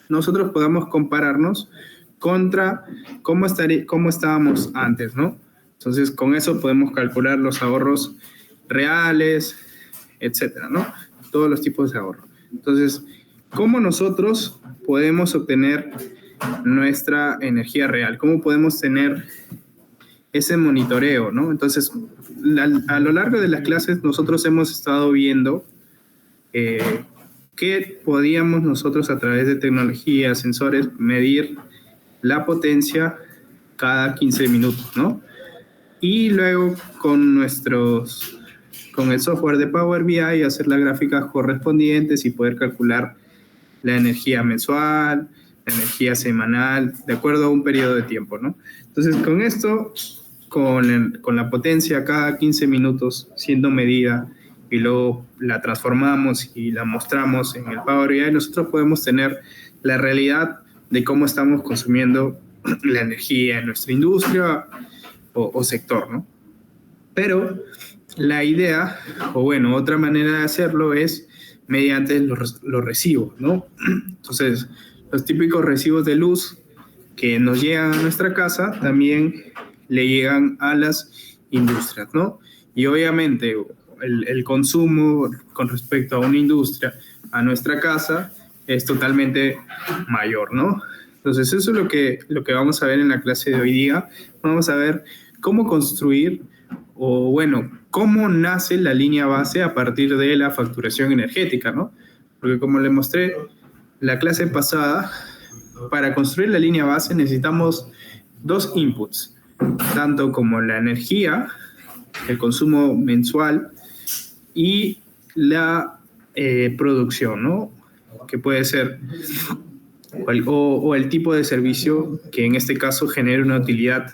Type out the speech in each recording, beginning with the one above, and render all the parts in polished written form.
nosotros podamos compararnos contra cómo estábamos antes, ¿no? Entonces, con eso podemos calcular los ahorros reales, etcétera, ¿no? Todos los tipos de ahorro. Entonces, ¿cómo nosotros podemos obtener nuestra energía real? ¿Cómo podemos tener ese monitoreo, ¿no? Entonces, a lo largo de las clases nosotros hemos estado viendo que podíamos nosotros a través de tecnología, sensores, medir la potencia cada 15 minutos, ¿no? Y luego con el software de Power BI hacer las gráficas correspondientes y poder calcular la energía mensual, la energía semanal, de acuerdo a un periodo de tiempo, ¿no? Entonces, con esto, con la potencia cada 15 minutos siendo medida y luego la transformamos y la mostramos en el Power BI, nosotros podemos tener la realidad de cómo estamos consumiendo la energía en nuestra industria o sector, ¿no? Pero la idea, o bueno, otra manera de hacerlo es mediante los recibos, ¿no? Entonces, los típicos recibos de luz que nos llegan a nuestra casa también le llegan a las industrias, ¿no? Y obviamente el consumo con respecto a una industria, a nuestra casa, es totalmente mayor, ¿no? Entonces, eso es lo que vamos a ver en la clase de hoy día. Vamos a ver cómo construir o, bueno, cómo nace la línea base a partir de la facturación energética, ¿no? Porque como le mostré la clase pasada, para construir la línea base necesitamos dos inputs, tanto como la energía, el consumo mensual y la producción, ¿no? Que puede ser o el tipo de servicio que en este caso genere una utilidad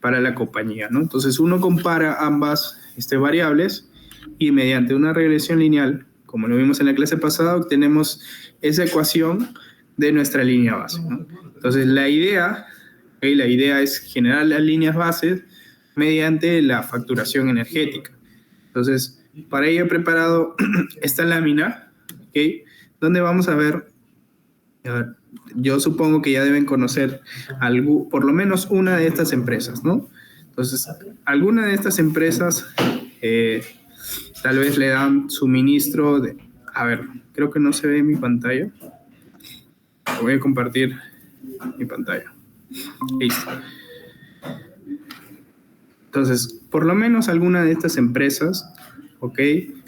para la compañía, ¿no? Entonces uno compara ambas variables y mediante una regresión lineal, como lo vimos en la clase pasada, obtenemos esa ecuación de nuestra línea base, ¿no? Entonces la idea es generar las líneas bases mediante la facturación energética. Entonces, para ello he preparado esta lámina, ¿okay? Donde vamos a ver, yo supongo que ya deben conocer por lo menos una de estas empresas, ¿no? Entonces, alguna de estas empresas tal vez le dan suministro de... A ver, creo que no se ve en mi pantalla. Voy a compartir mi pantalla. Listo. Entonces, por lo menos alguna de estas empresas, ¿ok?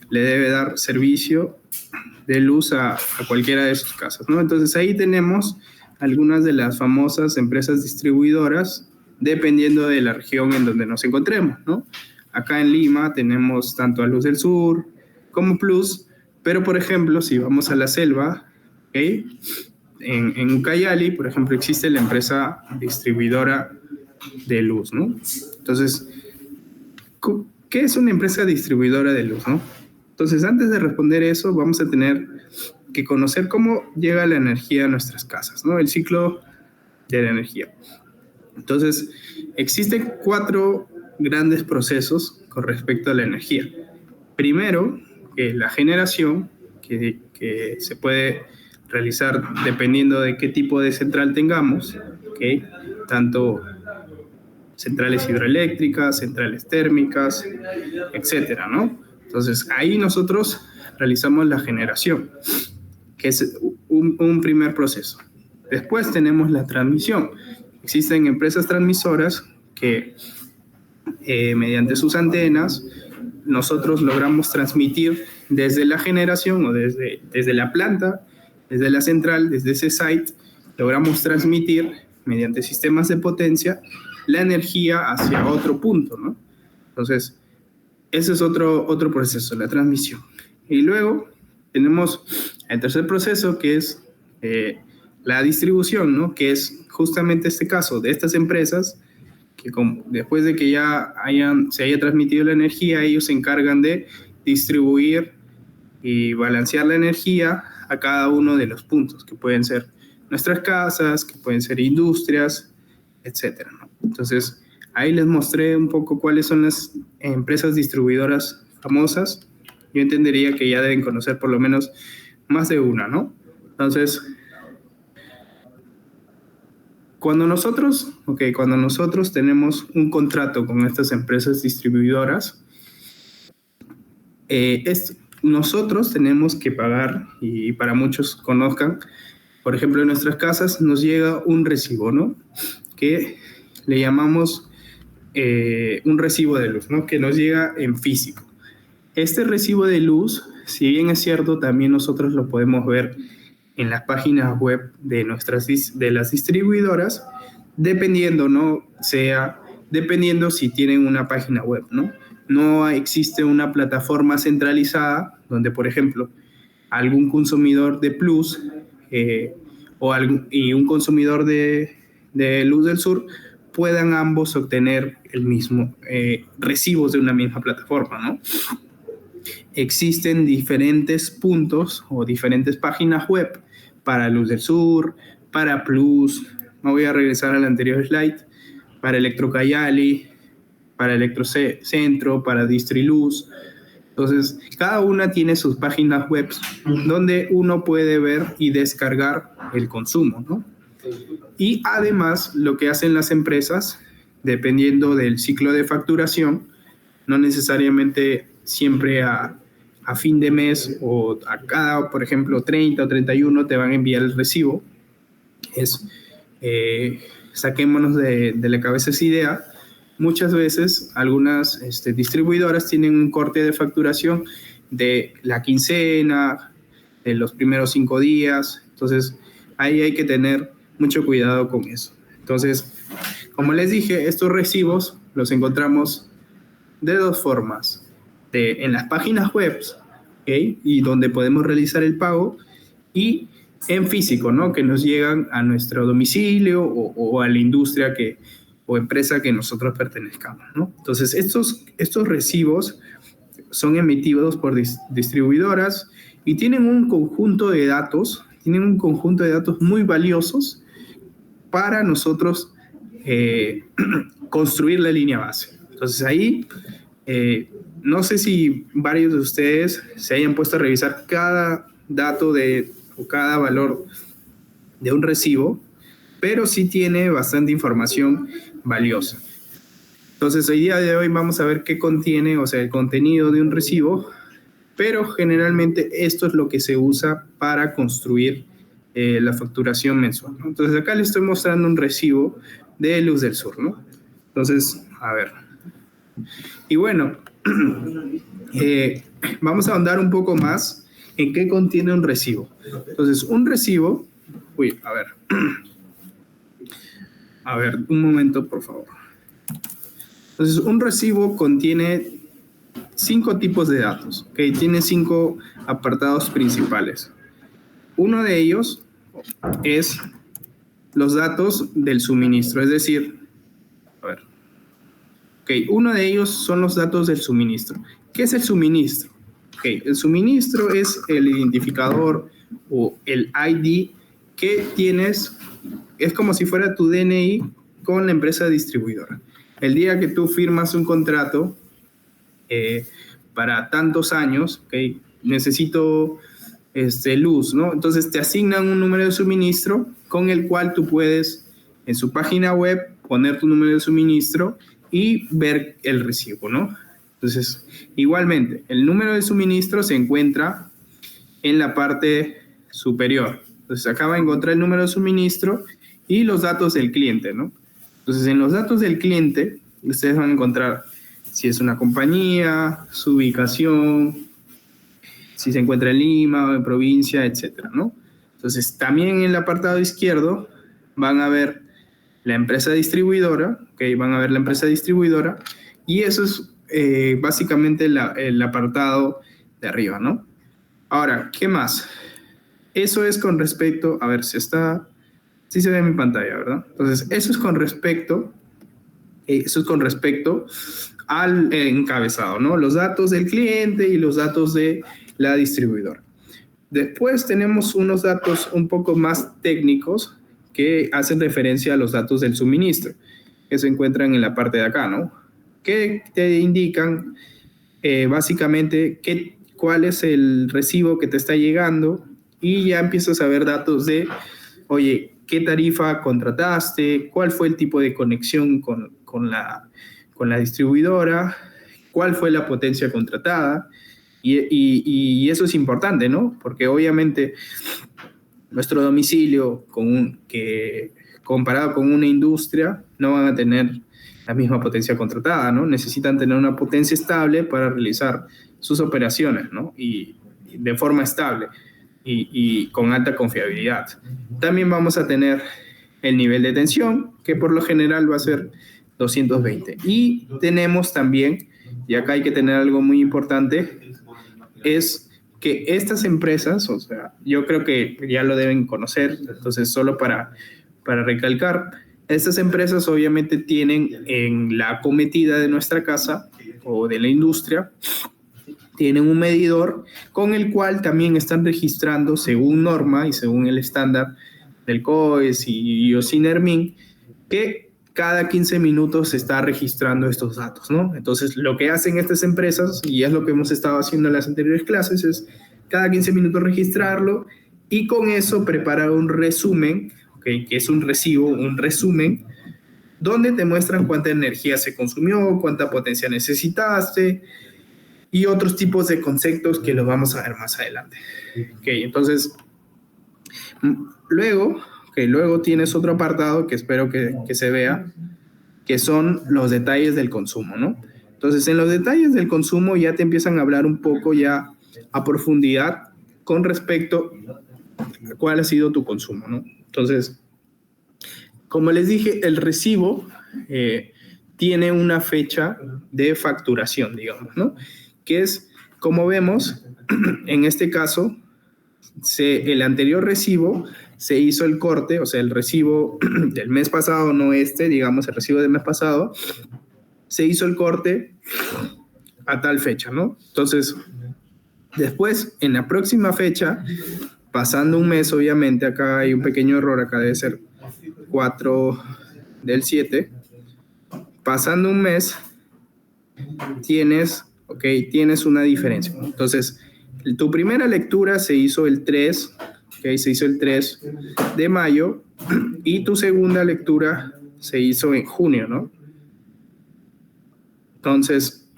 Le debe dar servicio de luz a cualquiera de sus casas, ¿no? Entonces ahí tenemos algunas de las famosas empresas distribuidoras dependiendo de la región en donde nos encontremos, ¿no? Acá en Lima tenemos tanto a Luz del Sur como Plus, pero por ejemplo, si vamos a la selva, ¿ok? En Ucayali, por ejemplo, existe la empresa distribuidora de luz, ¿no? Entonces, ¿qué es una empresa distribuidora de luz, no? Entonces, antes de responder eso, vamos a tener que conocer cómo llega la energía a nuestras casas, ¿no? El ciclo de la energía. Entonces, existen 4 grandes procesos con respecto a la energía. Primero, la generación, que se puede realizar dependiendo de qué tipo de central tengamos, ¿okay? Tanto centrales hidroeléctricas, centrales térmicas, etcétera, ¿no? Entonces, ahí nosotros realizamos la generación, que es un primer proceso. Después tenemos la transmisión. Existen empresas transmisoras que mediante sus antenas nosotros logramos transmitir desde la generación o desde la planta, desde la central, desde ese site, logramos transmitir mediante sistemas de potencia la energía hacia otro punto, ¿no? Entonces, ese es otro proceso, la transmisión. Y luego tenemos el tercer proceso, que es la distribución, ¿no? Que es justamente este caso de estas empresas que después de que ya se haya transmitido la energía, ellos se encargan de distribuir y balancear la energía a cada uno de los puntos, que pueden ser nuestras casas, que pueden ser industrias, etcétera, ¿no? Entonces, ahí les mostré un poco cuáles son las empresas distribuidoras famosas. Yo entendería que ya deben conocer por lo menos más de una, ¿no? Entonces, cuando nosotros tenemos un contrato con estas empresas distribuidoras, nosotros tenemos que pagar, y para muchos conozcan, por ejemplo, en nuestras casas nos llega un recibo, ¿no? Que le llamamos un recibo de luz, ¿no? Que nos llega en físico. Este recibo de luz, si bien es cierto, también nosotros lo podemos ver en las páginas web de las distribuidoras, dependiendo, ¿no? Dependiendo si tienen una página web, ¿no? No existe una plataforma centralizada donde, por ejemplo, algún consumidor de Plus y un consumidor de Luz del Sur puedan ambos obtener el mismo recibos de una misma plataforma, ¿no? Existen diferentes puntos o diferentes páginas web para Luz del Sur, para Plus, me voy a regresar al anterior slide, para Electrocayali, para Electrocentro, para Distriluz. Entonces, cada una tiene sus páginas web donde uno puede ver y descargar el consumo, ¿no? Y además, lo que hacen las empresas, dependiendo del ciclo de facturación, no necesariamente siempre a fin de mes o a cada, por ejemplo, 30 o 31 te van a enviar el recibo. Saquémonos de la cabeza esa idea. Muchas veces algunas distribuidoras tienen un corte de facturación de la quincena, de los primeros 5 días. Entonces, ahí hay que tener mucho cuidado con eso. Entonces, como les dije, estos recibos los encontramos de dos formas. En las páginas web, ¿okay? Y donde podemos realizar el pago, y en físico, ¿no? Que nos llegan a nuestro domicilio o a la industria o empresa que nosotros pertenezcamos, ¿no? Entonces, estos recibos son emitidos por distribuidoras y tienen un conjunto de datos muy valiosos para nosotros construir la línea base. Entonces, ahí no sé si varios de ustedes se hayan puesto a revisar cada dato o cada valor de un recibo, pero sí tiene bastante información valiosa. Entonces, el día de hoy vamos a ver qué contiene, o sea, el contenido de un recibo, pero generalmente esto es lo que se usa para construir la facturación mensual, ¿no? Entonces, acá les estoy mostrando un recibo de Luz del Sur, ¿no? Entonces, a ver. Y bueno, vamos a ahondar un poco más en qué contiene un recibo. Entonces, un recibo... A ver, un momento, por favor. Entonces, un recibo contiene 5 tipos de datos, ¿okay? Tiene 5 apartados principales. Uno de ellos es los datos del suministro, es decir, uno de ellos son los datos del suministro. ¿Qué es el suministro? El suministro es el identificador o el ID que tienes, es como si fuera tu DNI con la empresa distribuidora. El día que tú firmas un contrato para tantos años, necesito luz, ¿no? Entonces te asignan un número de suministro con el cual tú puedes en su página web poner tu número de suministro y ver el recibo, ¿no? Entonces, igualmente, el número de suministro se encuentra en la parte superior. Entonces, acá va a encontrar el número de suministro y los datos del cliente, ¿no? Entonces, en los datos del cliente, ustedes van a encontrar si es una compañía, su ubicación, si se encuentra en Lima o en provincia, etcétera, ¿no? Entonces, también en el apartado izquierdo van a ver la empresa distribuidora, van a ver la empresa distribuidora, y eso es básicamente el apartado de arriba, ¿no? Ahora, ¿qué más? Eso es con respecto, a ver si sí se ve en mi pantalla, ¿verdad? Entonces, eso es con respecto al encabezado, ¿no? Los datos del cliente y los datos de la distribuidora. Después tenemos unos datos un poco más técnicos que hacen referencia a los datos del suministro, que se encuentran en la parte de acá, ¿no? Que te indican básicamente cuál es el recibo que te está llegando, y ya empiezas a ver datos de, oye, qué tarifa contrataste, cuál fue el tipo de conexión con la distribuidora, cuál fue la potencia contratada. Y eso es importante, ¿no? Porque obviamente nuestro domicilio, comparado con una industria, no van a tener la misma potencia contratada, ¿no? Necesitan tener una potencia estable para realizar sus operaciones, ¿no? Y de forma estable y con alta confiabilidad. También vamos a tener el nivel de tensión, que por lo general va a ser 220. Y tenemos también, y acá hay que tener algo muy importante, es que estas empresas, o sea, yo creo que ya lo deben conocer, entonces solo para recalcar, estas empresas obviamente tienen en la acometida de nuestra casa o de la industria, tienen un medidor con el cual también están registrando según norma y según el estándar del COES y IOSINERMIN, que cada 15 minutos se está registrando estos datos, ¿no? Entonces, lo que hacen estas empresas, y es lo que hemos estado haciendo en las anteriores clases, es cada 15 minutos registrarlo y con eso preparar un resumen, ¿okay? Que es un recibo, un resumen, donde te muestran cuánta energía se consumió, cuánta potencia necesitaste y otros tipos de conceptos que los vamos a ver más adelante. Okay, entonces, luego tienes otro apartado que espero que se vea, que son los detalles del consumo, ¿no? Entonces, en los detalles del consumo ya te empiezan a hablar un poco ya a profundidad con respecto a cuál ha sido tu consumo, ¿no? Entonces, como les dije, el recibo tiene una fecha de facturación, digamos, ¿no? Que es, como vemos, en este caso, el anterior recibo se hizo el corte, o sea, el recibo del mes pasado, no digamos, el recibo del mes pasado, se hizo el corte a tal fecha, ¿no? Entonces, después, en la próxima fecha, pasando un mes, obviamente, acá hay un pequeño error, acá debe ser 4/7, pasando un mes, tienes una diferencia, ¿no? Entonces, tu primera lectura se hizo el 3, ¿okay? Se hizo el 3 de mayo y tu segunda lectura se hizo en junio, ¿no? Entonces,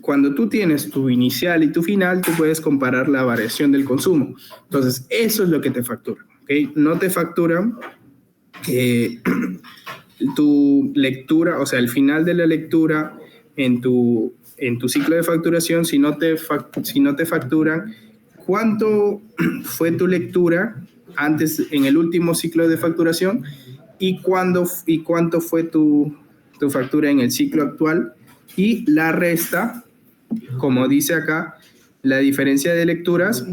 cuando tú tienes tu inicial y tu final, tú puedes comparar la variación del consumo. Entonces, eso es lo que te facturan, ¿okay? No te facturan tu lectura, o sea, el final de la lectura en tu ciclo de facturación, si no te facturan cuánto fue tu lectura antes, en el último ciclo de facturación, y cuánto fue tu factura en el ciclo actual, y la resta, como dice acá, la diferencia de lecturas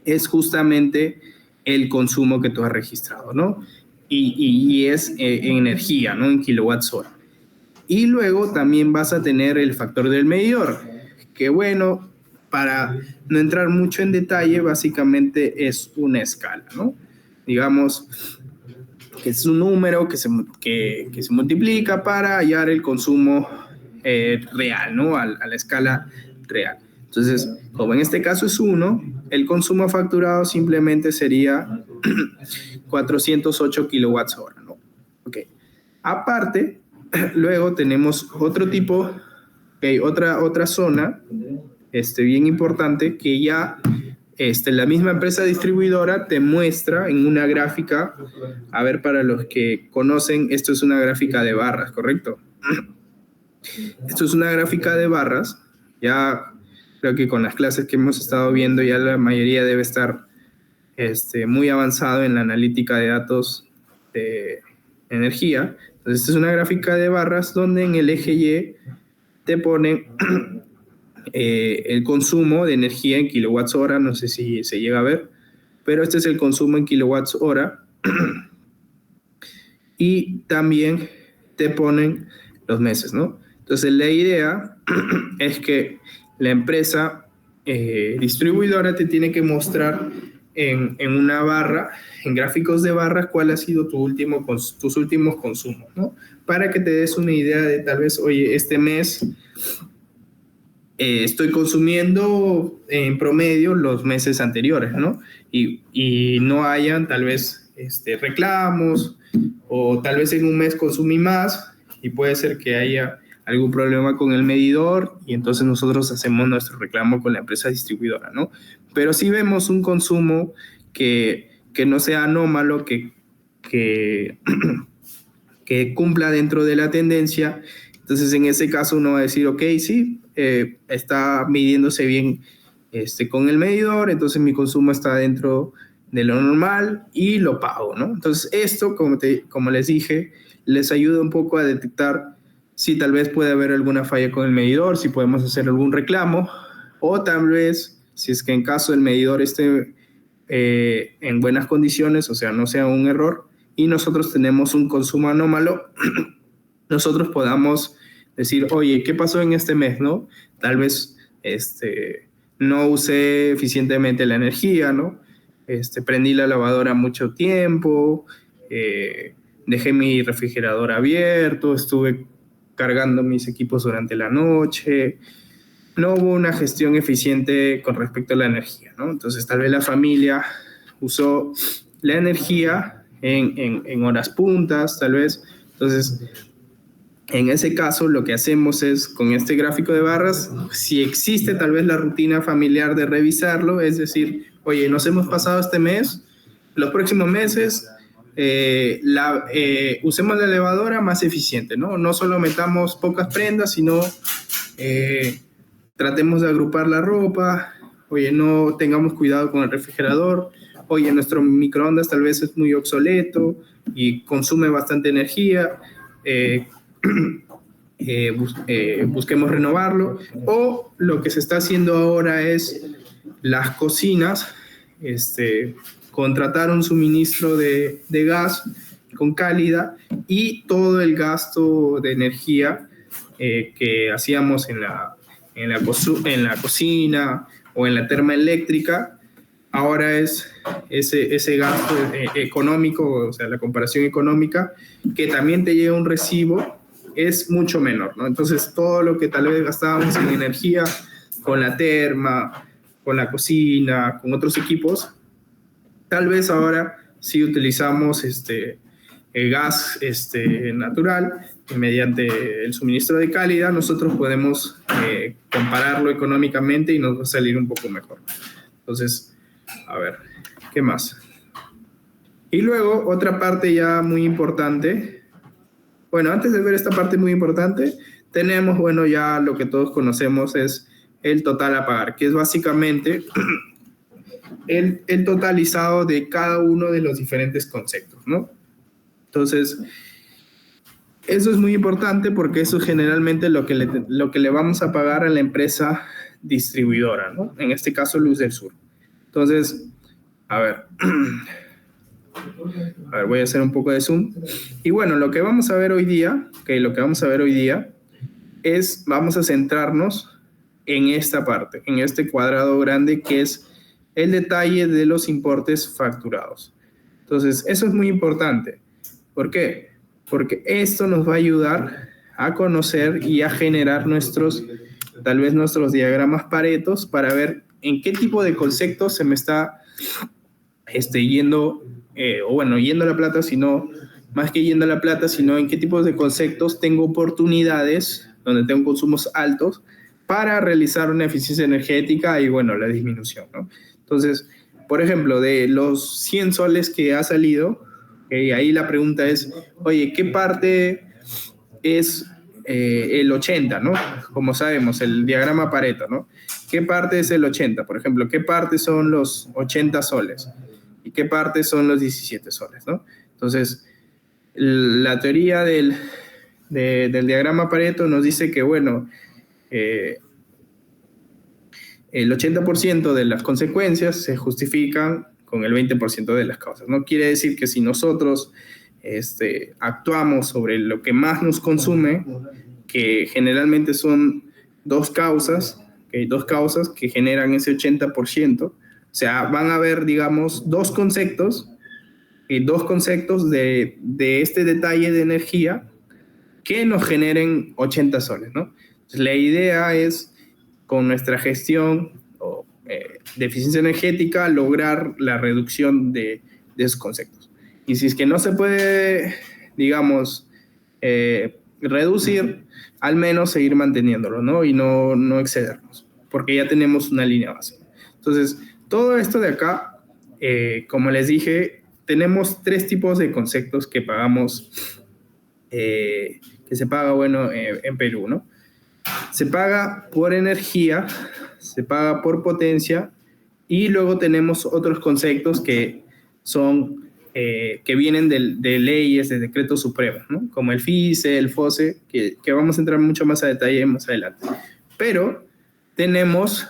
es justamente el consumo que tú has registrado, ¿no? Y es en energía, ¿no? En kilowatts hora. Y luego también vas a tener el factor del medidor, que bueno, para no entrar mucho en detalle, básicamente es una escala, ¿no? Digamos que es un número que se multiplica para hallar el consumo real, ¿no? A la escala real. Entonces, como en este caso es 1, el consumo facturado simplemente sería 408 kilowatts hora, ¿no? Ok. Aparte, luego tenemos otro tipo, otra zona bien importante que ya la misma empresa distribuidora te muestra en una gráfica. A ver, para los que conocen, esto es una gráfica de barras, ¿correcto? Esto es una gráfica de barras. Ya creo que con las clases que hemos estado viendo ya la mayoría debe estar muy avanzado en la analítica de datos de energía. Entonces, esta es una gráfica de barras donde en el eje Y te pone el consumo de energía en kilowatts hora, no sé si se llega a ver, pero este es el consumo en kilowatts hora. Y también te ponen los meses, ¿no? Entonces, la idea es que la empresa distribuidora te tiene que mostrar en una barra, en gráficos de barras, cuál ha sido tus últimos consumos, ¿no? Para que te des una idea de tal vez, oye, este mes estoy consumiendo en promedio los meses anteriores, ¿no? Y no hayan tal vez reclamos, o tal vez en un mes consumí más y puede ser que haya algún problema con el medidor y entonces nosotros hacemos nuestro reclamo con la empresa distribuidora, ¿no? Pero si vemos un consumo que no sea anómalo, que, que cumpla dentro de la tendencia, entonces en ese caso uno va a decir, ok, sí, está midiéndose bien con el medidor, entonces mi consumo está dentro de lo normal y lo pago, ¿no? Entonces esto, como les dije, les ayuda un poco a detectar si tal vez puede haber alguna falla con el medidor, si podemos hacer algún reclamo, o tal vez, si es que en caso el medidor esté en buenas condiciones, o sea, no sea un error, y nosotros tenemos un consumo anómalo, nosotros podamos decir, oye, ¿qué pasó en este mes, no? Tal vez no usé eficientemente la energía, ¿no? Prendí la lavadora mucho tiempo, dejé mi refrigerador abierto, estuve cargando mis equipos durante la noche, no hubo una gestión eficiente con respecto a la energía, ¿no? Entonces tal vez la familia usó la energía en horas puntas, tal vez. Entonces, en ese caso, lo que hacemos es, con este gráfico de barras, si existe tal vez la rutina familiar de revisarlo, es decir, oye, nos hemos pasado este mes, los próximos meses, usemos la elevadora más eficiente, ¿no? No solo metamos pocas prendas, sino tratemos de agrupar la ropa, oye, no tengamos cuidado con el refrigerador, oye, nuestro microondas tal vez es muy obsoleto y consume bastante energía, busquemos renovarlo, o lo que se está haciendo ahora es las cocinas, contratar un suministro de gas con Cálida y todo el gasto de energía que hacíamos en la cocina o en la termoeléctrica, ahora es ese gasto económico, o sea, la comparación económica, que también te llega un recibo, es mucho menor, ¿no? Entonces, todo lo que tal vez gastábamos en energía con la terma, con la cocina, con otros equipos, tal vez ahora sí utilizamos el gas natural mediante el suministro de Cálida, nosotros podemos compararlo económicamente y nos va a salir un poco mejor. Entonces, a ver, ¿qué más? Y luego, otra parte ya muy importante. Bueno, antes de ver esta parte muy importante, tenemos, bueno, ya lo que todos conocemos es el total a pagar, que es básicamente el totalizado de cada uno de los diferentes conceptos, ¿no? Entonces, eso es muy importante porque eso es generalmente lo que le vamos a pagar a la empresa distribuidora, ¿no? En este caso, Luz del Sur. Entonces, a ver, voy a hacer un poco de zoom. Y bueno, lo que vamos a ver hoy día, es, vamos a centrarnos en esta parte, en este cuadrado grande que es el detalle de los importes facturados. Entonces, eso es muy importante. ¿Por qué? Porque esto nos va a ayudar a conocer y a generar tal vez nuestros diagramas Paretos para ver en qué tipo de conceptos se me está yendo, yendo a la plata, sino, más que yendo a la plata, sino en qué tipos de conceptos tengo oportunidades, donde tengo consumos altos, para realizar una eficiencia energética y, bueno, la disminución, ¿no? Entonces, por ejemplo, de los 100 soles que ha salido, ahí la pregunta es, oye, ¿qué parte es el 80, ¿no? Como sabemos, el diagrama Pareto, ¿no? ¿Qué parte es el 80? Por ejemplo, ¿qué parte son los 80 soles? ¿Y qué parte son los 17 soles, ¿no? Entonces, la teoría del diagrama Pareto nos dice que, bueno, el 80% de las consecuencias se justifican con el 20% de las causas, ¿no? Quiere decir que si nosotros actuamos sobre lo que más nos consume, que generalmente son dos causas que generan ese 80%, o sea, van a haber, digamos, dos conceptos de este detalle de energía que nos generen 80 soles, ¿no? Entonces, la idea es con nuestra gestión de eficiencia energética, lograr la reducción de esos conceptos. Y si es que no se puede, digamos, reducir, al menos seguir manteniéndolo, ¿no? Y no excedernos, porque ya tenemos una línea base. Entonces, todo esto de acá, como les dije, tenemos 3 tipos de conceptos que pagamos, que se paga, bueno, en Perú, ¿no? Se paga por energía, se paga por potencia, y luego tenemos otros conceptos que son, que vienen de leyes, de decretos supremos, ¿no? Como el FICE, el FOSE, que vamos a entrar mucho más a detalle más adelante. Pero tenemos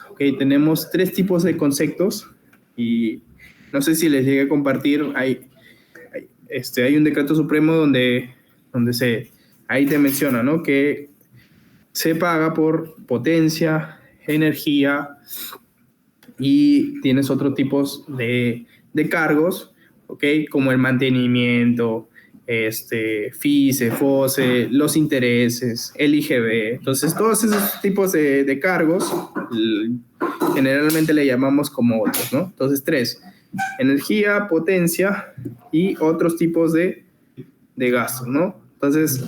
3 tipos de conceptos, y no sé si les llegué a compartir, hay un decreto supremo donde ahí te menciona, ¿no? Que se paga por potencia, energía, y tienes otros tipos de cargos, ¿ok? Como el mantenimiento, FICE, FOSE, los intereses, el IGB. Entonces, todos esos tipos de cargos generalmente le llamamos como otros, ¿no? Entonces, 3: energía, potencia y otros tipos de gastos, ¿no? Entonces,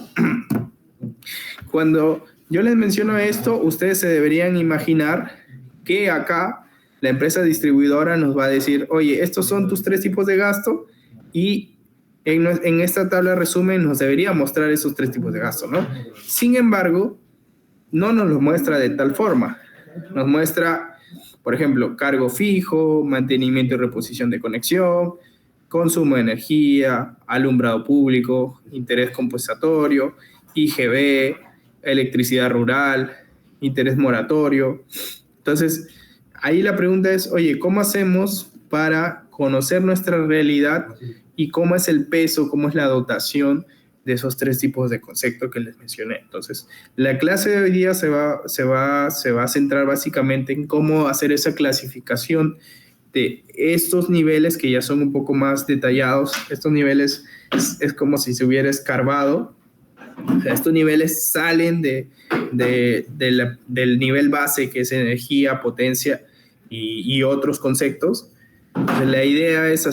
cuando yo les menciono esto, ustedes se deberían imaginar que acá la empresa distribuidora nos va a decir, oye, estos son tus 3 tipos de gasto, y en esta tabla de resumen nos debería mostrar esos 3 tipos de gasto, ¿no? Sin embargo, no nos lo muestra de tal forma. Nos muestra, por ejemplo, cargo fijo, mantenimiento y reposición de conexión, consumo de energía, alumbrado público, interés compensatorio, IGB, electricidad rural, interés moratorio. Entonces, ahí la pregunta es, oye, ¿cómo hacemos para conocer nuestra realidad y cómo es el peso, cómo es la dotación de esos 3 tipos de conceptos que les mencioné? Entonces, la clase de hoy día se va a centrar básicamente en cómo hacer esa clasificación de estos niveles que ya son un poco más detallados. Estos niveles es como si se hubiera escarbado. O sea, estos niveles salen del nivel base, que es energía, potencia y otros conceptos. Entonces, la idea es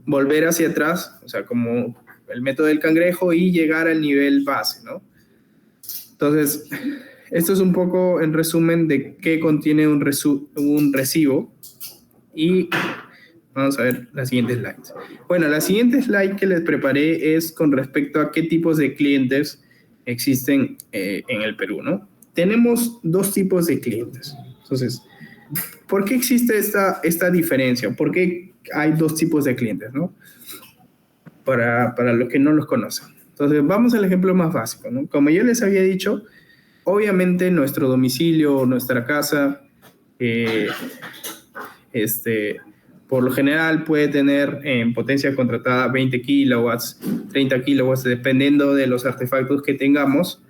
volver hacia atrás, o sea, como el método del cangrejo, y llegar al nivel base, ¿no? Entonces, esto es un poco en resumen de qué contiene un recibo. Y vamos a ver las siguientes slides. Bueno, la siguiente slide que les preparé es con respecto a qué tipos de clientes existen en el Perú, ¿no? Tenemos 2 tipos de clientes. Entonces, ¿por qué existe esta diferencia? ¿Por qué hay 2 tipos de clientes, ¿no? Para los que no los conocen. Entonces, vamos al ejemplo más básico, ¿no? Como yo les había dicho, obviamente nuestro domicilio, nuestra casa, por lo general puede tener en potencia contratada 20 kilowatts, 30 kilowatts, dependiendo de los artefactos que tengamos.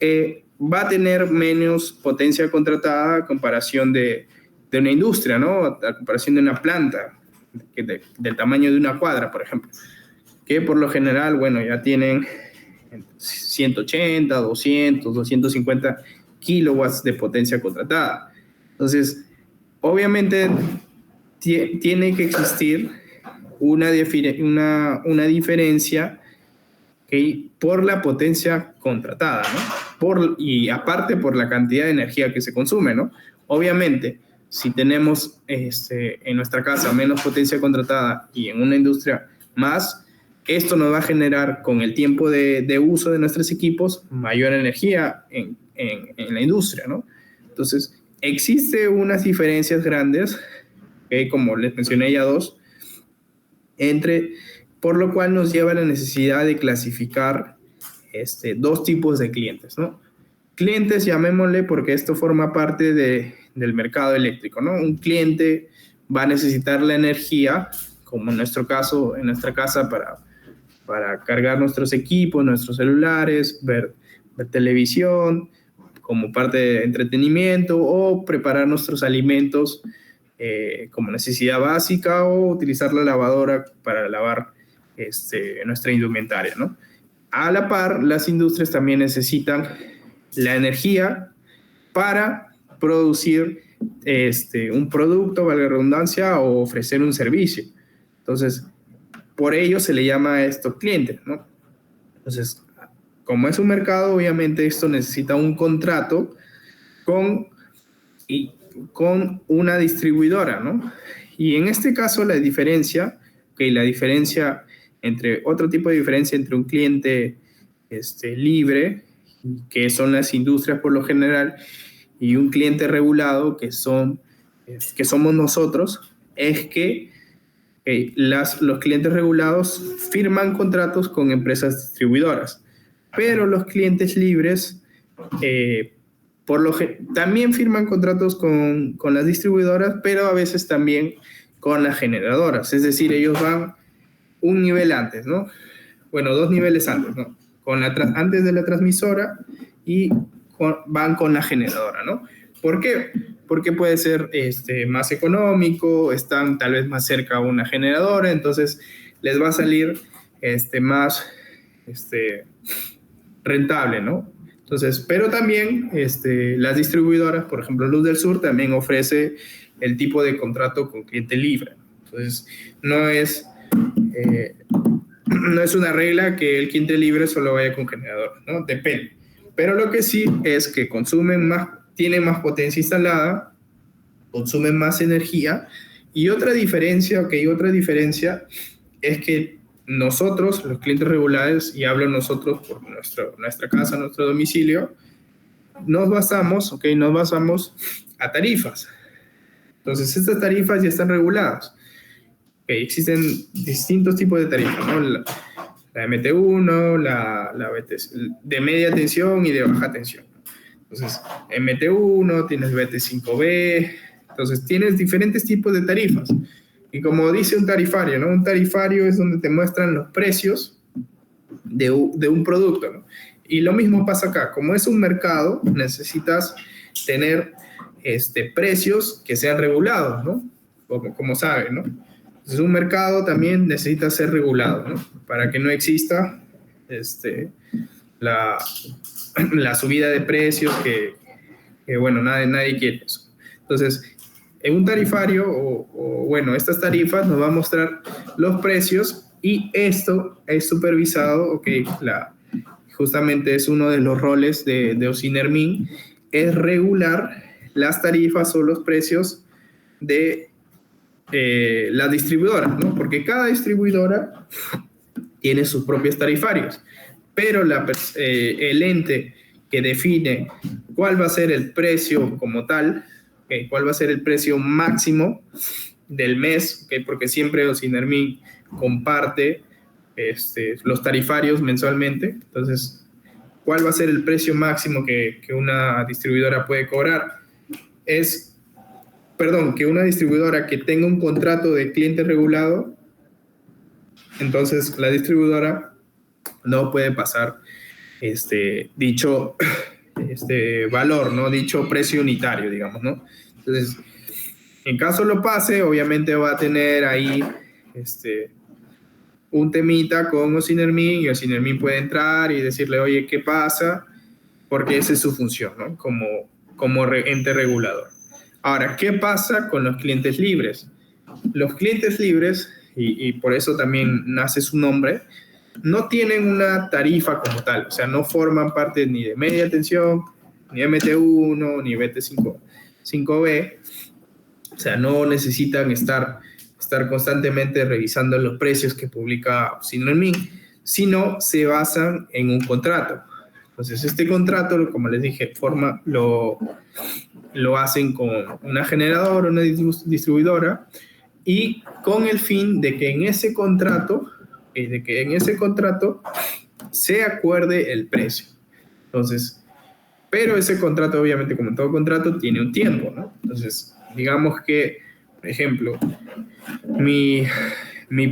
Va a tener menos potencia contratada a comparación de una industria, ¿no? A comparación de una planta del tamaño de una cuadra, por ejemplo, que por lo general, bueno, ya tienen 180, 200, 250 kilowatts de potencia contratada. Entonces, obviamente tiene que existir una diferencia, ¿okay?, por la potencia contratada, ¿no? Y aparte por la cantidad de energía que se consume, ¿no? Obviamente, si tenemos en nuestra casa menos potencia contratada y en una industria más, esto nos va a generar, con el tiempo de uso de nuestros equipos, mayor energía en la industria, ¿no? Entonces, existe unas diferencias grandes, ¿okay?, como les mencioné ya 2, por lo cual nos lleva a la necesidad de clasificar 2 tipos de clientes, ¿no? Clientes, llamémosle, porque esto forma parte del mercado eléctrico, ¿no? Un cliente va a necesitar la energía, como en nuestro caso, en nuestra casa, para cargar nuestros equipos, nuestros celulares, ver televisión, como parte de entretenimiento, o preparar nuestros alimentos como necesidad básica, o utilizar la lavadora para lavar nuestra indumentaria, ¿no? A la par, las industrias también necesitan la energía para producir un producto, valga la redundancia, o ofrecer un servicio. Entonces, por ello se le llama a estos clientes, ¿no? Entonces, como es un mercado, obviamente esto necesita un contrato con una distribuidora, ¿no? Y en este caso la diferencia entre otro tipo de diferencia entre un cliente libre, que son las industrias por lo general, y un cliente regulado, que somos nosotros, es que los clientes regulados firman contratos con empresas distribuidoras, pero los clientes libres también firman contratos con las distribuidoras, pero a veces también con las generadoras. Es decir, ellos van un nivel antes, ¿no? Bueno, dos niveles antes, ¿no? Antes de la transmisora y van con la generadora, ¿no? ¿Por qué? Porque puede ser más económico, están tal vez más cerca a una generadora, entonces les va a salir más rentable, ¿no? Entonces, pero también las distribuidoras, por ejemplo, Luz del Sur, también ofrece el tipo de contrato con cliente libre. Entonces, no es una regla que el cliente libre solo vaya con generador, ¿no? Depende. Pero lo que sí es que tienen más potencia instalada, consumen más energía. Y otra diferencia es que nosotros, los clientes regulares, y hablo nosotros por nuestra casa, nuestro domicilio, nos basamos a tarifas. Entonces, estas tarifas ya están reguladas. Existen distintos tipos de tarifas, ¿no? La MT1, la de media tensión y de baja tensión. Entonces, MT1, tienes BT5B, entonces tienes diferentes tipos de tarifas. Y como dice un tarifario, ¿no? Un tarifario es donde te muestran los precios de un producto, ¿no? Y lo mismo pasa acá. Como es un mercado, necesitas tener precios que sean regulados, ¿no? Como saben, ¿no? Entonces, un mercado también necesita ser regulado, ¿no? Para que no exista la subida de precios que bueno, nadie quiere eso. Entonces, en un tarifario, bueno, estas tarifas nos va a mostrar los precios, y esto es supervisado, justamente es uno de los roles de Osinermin, es regular las tarifas o los precios de la distribuidora, ¿no? Porque cada distribuidora tiene sus propios tarifarios, pero el ente que define cuál va a ser el precio como tal, cuál va a ser el precio máximo del mes, porque siempre Osinermin comparte los tarifarios mensualmente. Entonces, cuál va a ser el precio máximo que una distribuidora puede cobrar, que una distribuidora que tenga un contrato de cliente regulado, entonces la distribuidora no puede pasar dicho valor, ¿no? Dicho precio unitario, digamos, ¿no? Entonces, en caso lo pase, obviamente va a tener ahí un temita con Osinermin, y Osinermin puede entrar y decirle, oye, ¿qué pasa? Porque esa es su función, ¿no? Como ente regulador. Ahora, ¿qué pasa con los clientes libres? Los clientes libres, y por eso también nace su nombre, no tienen una tarifa como tal, o sea, no forman parte ni de media tensión, ni MT1, ni BT5B, o sea, no necesitan estar constantemente revisando los precios que publica Osinermin, sino se basan en un contrato. Entonces, este contrato, como les dije, lo hacen con una generadora, una distribuidora, y con el fin de que en ese contrato se acuerde el precio. Entonces, pero ese contrato, obviamente, como todo contrato, tiene un tiempo, ¿no? Entonces, digamos que, por ejemplo, mi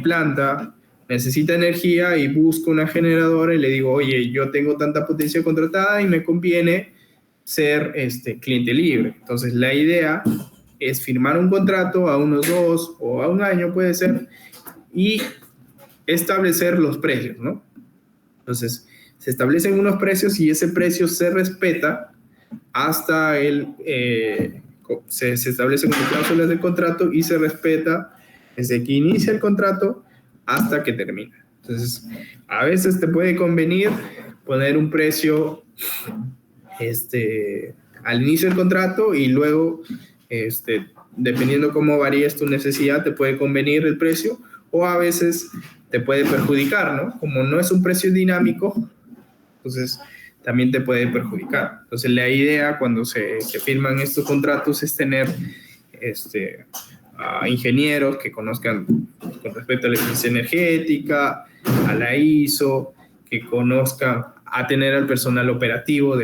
planta necesita energía y busco una generadora y le digo, oye, yo tengo tanta potencia contratada y me conviene ser cliente libre. Entonces, la idea es firmar un contrato a unos 2 o a un año, puede ser, y establecer los precios, ¿no? Entonces, se establecen unos precios y ese precio se respeta hasta se establece como cláusulas de contrato y se respeta desde que inicia el contrato hasta que termina. Entonces, a veces te puede convenir poner un precio al inicio del contrato y luego, dependiendo cómo varíes tu necesidad, te puede convenir el precio, o a veces te puede perjudicar, ¿no? Como no es un precio dinámico, entonces también te puede perjudicar. Entonces la idea cuando se firman estos contratos es tener a ingenieros que conozcan con respecto a la eficiencia energética, a la ISO, que conozcan, a tener al personal operativo,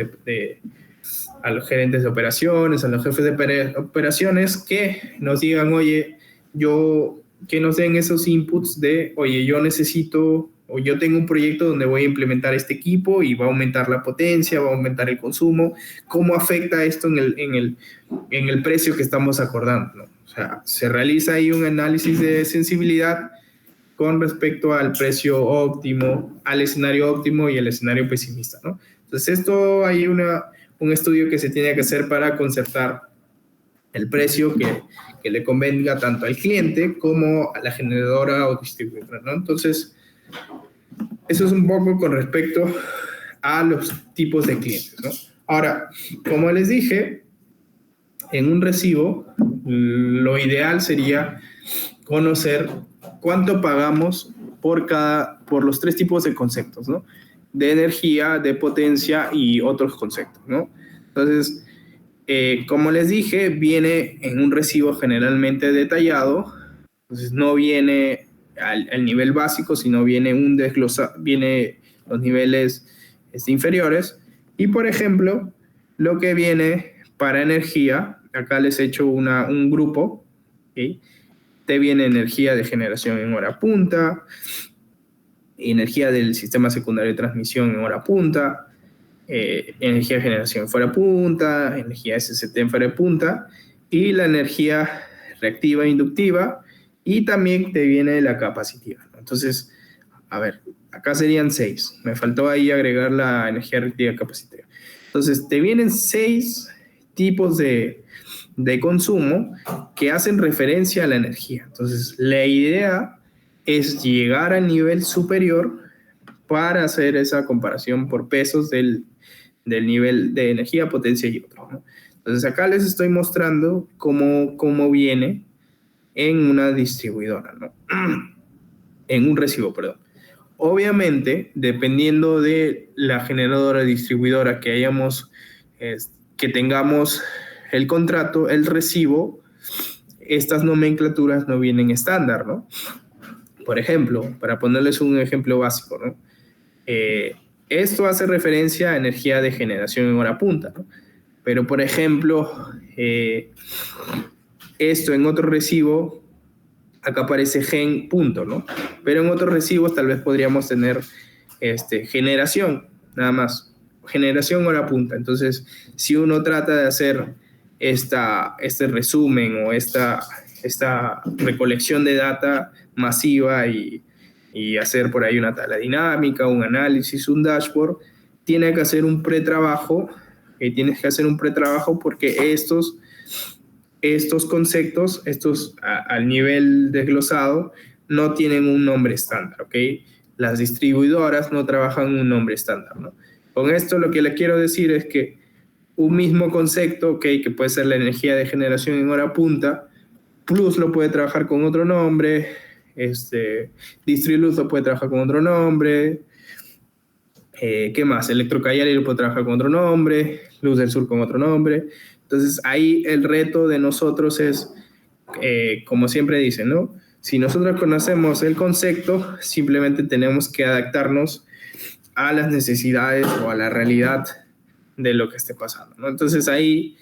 a los gerentes de operaciones, a los jefes de operaciones, que nos digan, oye, que nos den esos inputs de, oye, yo necesito, o yo tengo un proyecto donde voy a implementar este equipo y va a aumentar la potencia, va a aumentar el consumo, ¿cómo afecta esto en el precio que estamos acordando, ¿no? O sea, se realiza ahí un análisis de sensibilidad con respecto al precio óptimo, al escenario óptimo y al escenario pesimista, ¿no? Entonces, esto hay un estudio que se tiene que hacer para concertar el precio que le convenga tanto al cliente como a la generadora o distribuidora, ¿no? Entonces, eso es un poco con respecto a los tipos de clientes, ¿no? Ahora, como les dije, en un recibo, lo ideal sería conocer cuánto pagamos por los tres tipos de conceptos, ¿no? De energía, de potencia y otros conceptos, ¿no? Entonces, como les dije, viene en un recibo generalmente detallado, entonces no viene al nivel básico, sino viene viene los niveles inferiores. Y por ejemplo, lo que viene para energía, acá les he hecho un grupo, ¿okay? Te viene energía de generación en hora punta, energía del sistema secundario de transmisión en hora punta, energía de generación fuera punta, energía SST en fuera punta, y la energía reactiva e inductiva, y también te viene la capacitiva, ¿no? Entonces, a ver, acá serían 6. Me faltó ahí agregar la energía reactiva y capacitiva. Entonces, te vienen 6 tipos de consumo que hacen referencia a la energía. Entonces, la idea es llegar al nivel superior para hacer esa comparación por pesos del nivel de energía, potencia y otro, ¿no? Entonces, acá les estoy mostrando cómo viene en una distribuidora, ¿no? En un recibo, perdón. Obviamente, dependiendo de la generadora distribuidora que tengamos el contrato, el recibo, estas nomenclaturas no vienen estándar, ¿no? Por ejemplo, para ponerles un ejemplo básico, ¿no? Esto hace referencia a energía de generación en hora punta, ¿no? Pero, por ejemplo, esto en otro recibo, acá aparece gen punto, ¿no? Pero en otros recibos tal vez podríamos tener generación, nada más. Generación hora punta. Entonces, si uno trata de hacer este resumen o esta recolección de data masiva y hacer por ahí una tabla dinámica, un análisis, un dashboard, tiene que hacer un pretrabajo, tienes que hacer un pretrabajo porque estos conceptos, al nivel desglosado, no tienen un nombre estándar, ¿ok? Las distribuidoras no trabajan un nombre estándar, ¿no? Con esto lo que le quiero decir es que un mismo concepto, ¿ok? Que puede ser la energía de generación en hora punta, Plus lo puede trabajar con otro nombre, Distriluz lo puede trabajar con otro nombre, ¿qué más? Electrocayali lo puede trabajar con otro nombre, Luz del Sur con otro nombre. Entonces ahí el reto de nosotros es, como siempre dicen, ¿no? Si nosotros conocemos el concepto, simplemente tenemos que adaptarnos a las necesidades o a la realidad de lo que esté pasando, ¿no? Entonces ahí,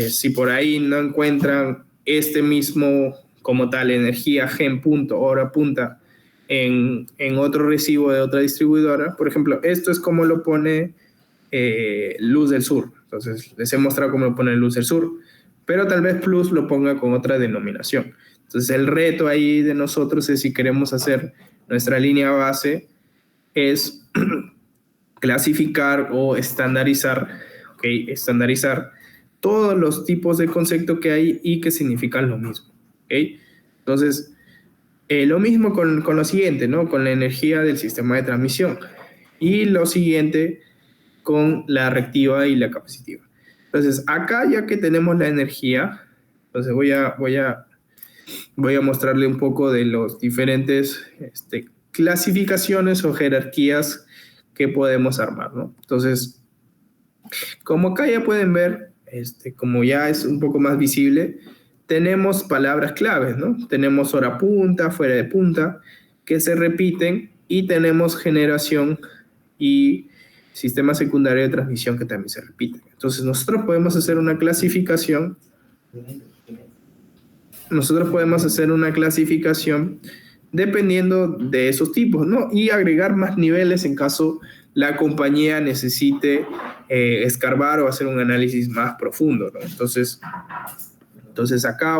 si por ahí no encuentran este mismo como tal energía gen punto, hora punta en otro recibo de otra distribuidora, por ejemplo, esto es como lo pone Luz del Sur. Entonces les he mostrado cómo lo pone Luz del Sur, pero tal vez Plus lo ponga con otra denominación. Entonces el reto ahí de nosotros es, si queremos hacer nuestra línea base, es clasificar o estandarizar, ¿ok? ¿ok? Estandarizar todos los tipos de concepto que hay y que significan lo mismo, ¿ok? Entonces, lo mismo con lo siguiente, ¿no? Con la energía del sistema de transmisión. Y lo siguiente con la reactiva y la capacitiva. Entonces, acá ya que tenemos la energía, entonces voy a mostrarle un poco de los diferentes clasificaciones o jerarquías que podemos armar, ¿no? Entonces, como acá ya pueden ver, como ya es un poco más visible, tenemos palabras claves, ¿no? Tenemos hora punta, fuera de punta, que se repiten, y tenemos generación y sistema secundario de transmisión que también se repiten. Entonces nosotros podemos hacer una clasificación dependiendo de esos tipos, ¿no? Y agregar más niveles en caso la compañía necesite escarbar o hacer un análisis más profundo, ¿no? Entonces acá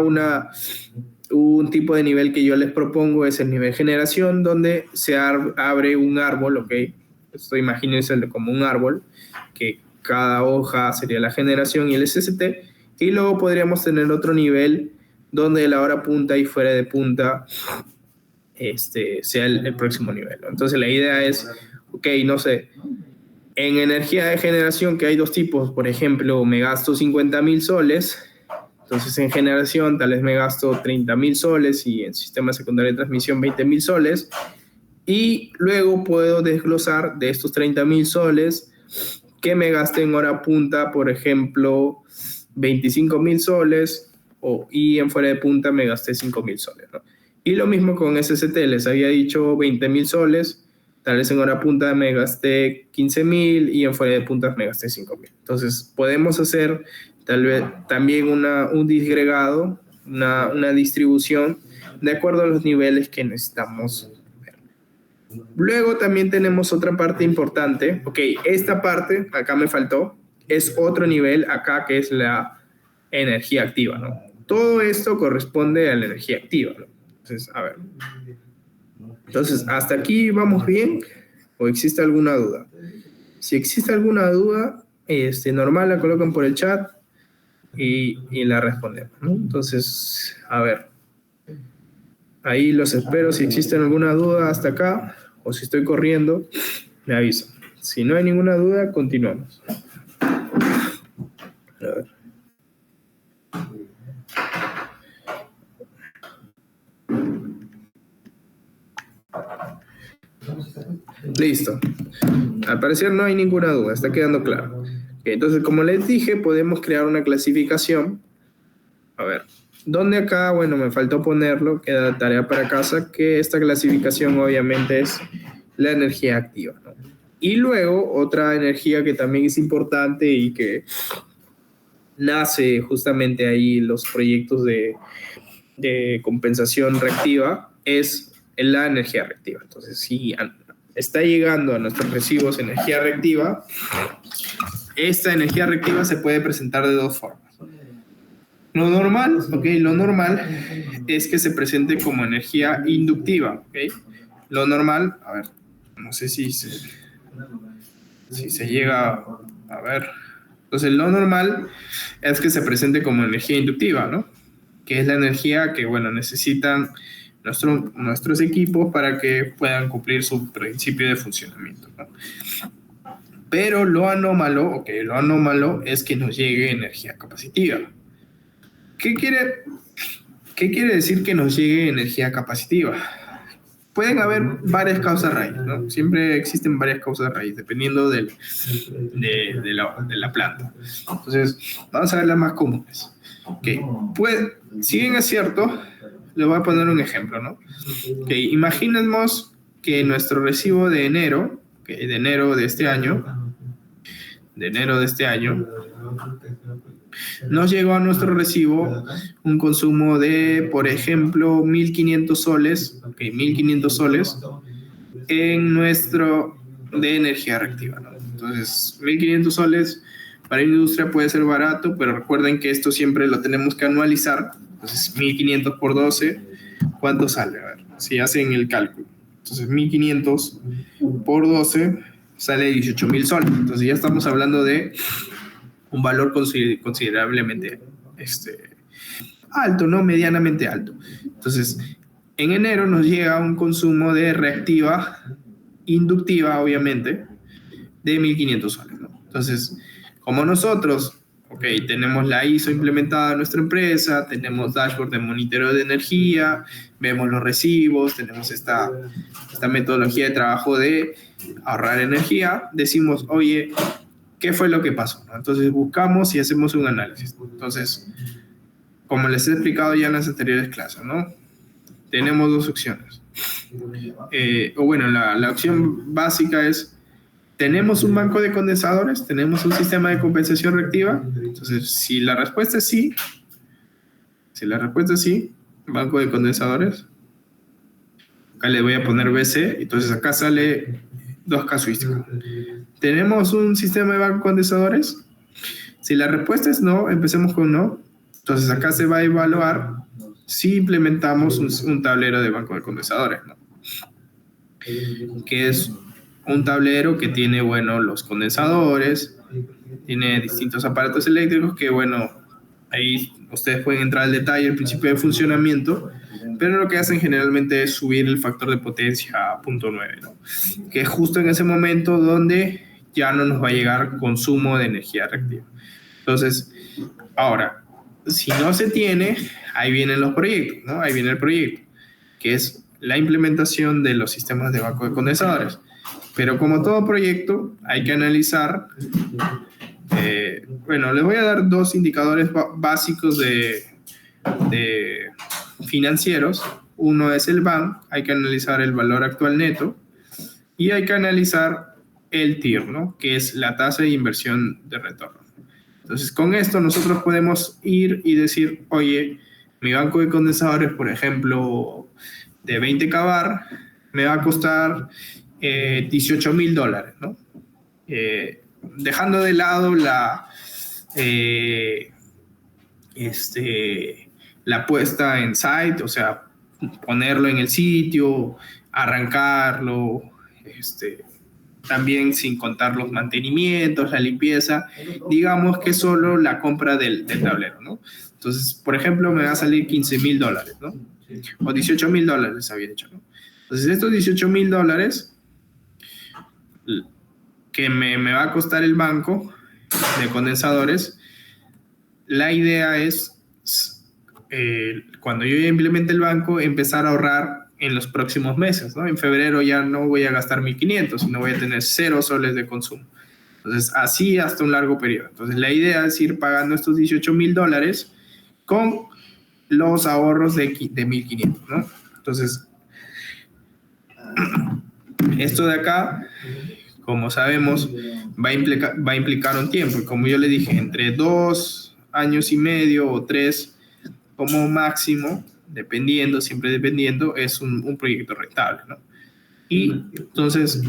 un tipo de nivel que yo les propongo es el nivel generación, donde se abre un árbol, ¿ok? Esto imagínense como un árbol, que cada hoja sería la generación y el SST, y luego podríamos tener otro nivel donde la hora punta y fuera de punta sea el próximo nivel, ¿no? Entonces la idea es, ok, no sé, en energía de generación, que hay dos tipos, por ejemplo, me gasto 50.000 soles, entonces en generación tal vez me gasto 30.000 soles y en sistema secundario de transmisión 20.000 soles, y luego puedo desglosar de estos 30.000 soles que me gasté en hora punta, por ejemplo, 25.000 soles, y en fuera de punta me gasté 5.000 soles, ¿no? Y lo mismo con SST, les había dicho 20.000 soles, tal vez en hora punta me gasté 15.000 y en fuera de punta me gasté 5.000. Entonces podemos hacer tal vez también un disgregado, una distribución de acuerdo a los niveles que necesitamos ver. Luego también tenemos otra parte importante. Ok, esta parte, acá me faltó, es otro nivel acá, que es la energía activa, ¿no? Todo esto corresponde a la energía activa, ¿no? Entonces, a ver. Entonces, ¿hasta aquí vamos bien? ¿O existe alguna duda? Si existe alguna duda, normal, la colocan por el chat y la respondemos, ¿no? Entonces, a ver. Ahí los espero. Si existe alguna duda hasta acá, o si estoy corriendo, me avisan. Si no hay ninguna duda, continuamos. A ver. Listo. Al parecer no hay ninguna duda, está quedando claro. Entonces, como les dije, podemos crear una clasificación. A ver, ¿dónde acá? Bueno, me faltó ponerlo, queda tarea para casa, que esta clasificación obviamente es la energía activa, ¿no? Y luego otra energía que también es importante y que nace justamente ahí los proyectos de compensación reactiva es la energía reactiva. Entonces, si está llegando a nuestros recibos energía reactiva, esta energía reactiva se puede presentar de dos formas. Lo normal es que se presente como energía inductiva, ¿ok? Lo normal, a ver, no sé si se llega a ver. Entonces, lo normal es que se presente como energía inductiva, ¿no? Que es la energía que, bueno, necesitan nuestros equipos para que puedan cumplir su principio de funcionamiento, ¿no? Pero lo anómalo es que nos llegue energía capacitiva. ¿Qué quiere decir que nos llegue energía capacitiva? Pueden haber varias causas raíz, ¿no? Siempre existen varias causas raíz, dependiendo de la planta. Entonces, vamos a ver las más comunes. Okay. Pues, si bien es cierto, les voy a poner un ejemplo, ¿no? Okay. Imaginemos que nuestro recibo de enero, de enero de este año, nos llegó a nuestro recibo un consumo de, por ejemplo, 1.500 soles, 1.500 soles en nuestro de energía reactiva, ¿no? Entonces, 1.500 soles para industria puede ser barato, pero recuerden que esto siempre lo tenemos que anualizar. Entonces, 1.500 por 12, ¿cuánto sale? A ver, si hacen el cálculo. Entonces, 1.500 por 12 sale 18.000 soles. Entonces, ya estamos hablando de un valor considerablemente alto, ¿no? Medianamente alto. Entonces, en enero nos llega un consumo de reactiva, inductiva, obviamente, de 1.500 soles, ¿no? Entonces, como nosotros, ok, tenemos la ISO implementada en nuestra empresa, tenemos dashboard de monitoreo de energía, vemos los recibos, tenemos esta metodología de trabajo de ahorrar energía, decimos, oye, ¿qué fue lo que pasó? ¿No? Entonces buscamos y hacemos un análisis. Entonces, como les he explicado ya en las anteriores clases, ¿no? Tenemos dos opciones. La opción básica es, ¿tenemos un banco de condensadores? ¿Tenemos un sistema de compensación reactiva? Entonces, si la respuesta es sí, banco de condensadores, acá le voy a poner BC, entonces acá sale dos casuísticas. ¿Tenemos un sistema de banco de condensadores? Si la respuesta es no, empecemos con no. Entonces acá se va a evaluar si implementamos un tablero de banco de condensadores, ¿no? Que es un tablero que tiene, los condensadores, tiene distintos aparatos eléctricos que, ahí ustedes pueden entrar al detalle, el principio de funcionamiento, pero lo que hacen generalmente es subir el factor de potencia a 0.9, ¿no? Que es justo en ese momento donde ya no nos va a llegar consumo de energía reactiva. Entonces, ahora, si no se tiene, ahí vienen los proyectos, ¿no? Ahí viene el proyecto, que es la implementación de los sistemas de banco de condensadores. Pero como todo proyecto, hay que analizar, les voy a dar dos indicadores básicos de financieros. Uno es el BAN, hay que analizar el valor actual neto, y hay que analizar el TIR, ¿no? Que es la tasa de inversión de retorno. Entonces, con esto nosotros podemos ir y decir, oye, mi banco de condensadores, por ejemplo, de 20 kVAR, me va a costar $18,000, ¿no? Dejando de lado la puesta en site, o sea, ponerlo en el sitio, arrancarlo, también sin contar los mantenimientos, la limpieza, digamos que solo la compra del tablero, ¿no? Entonces, por ejemplo, me va a salir $15,000, ¿no? O $18,000 había hecho, ¿no? Entonces, estos $18,000 que me va a costar el banco de condensadores, la idea es, cuando yo ya implemente el banco, empezar a ahorrar en los próximos meses, ¿no? En febrero ya no voy a gastar 1.500, sino voy a tener 0 soles de consumo. Entonces, así hasta un largo periodo. Entonces, la idea es ir pagando estos $18,000 con los ahorros de 1.500, ¿no? Entonces, esto de acá, como sabemos, va a implicar un tiempo. Como yo le dije, entre 2 años y medio o 3 como máximo, siempre dependiendo, es un proyecto rentable, ¿no? Y entonces,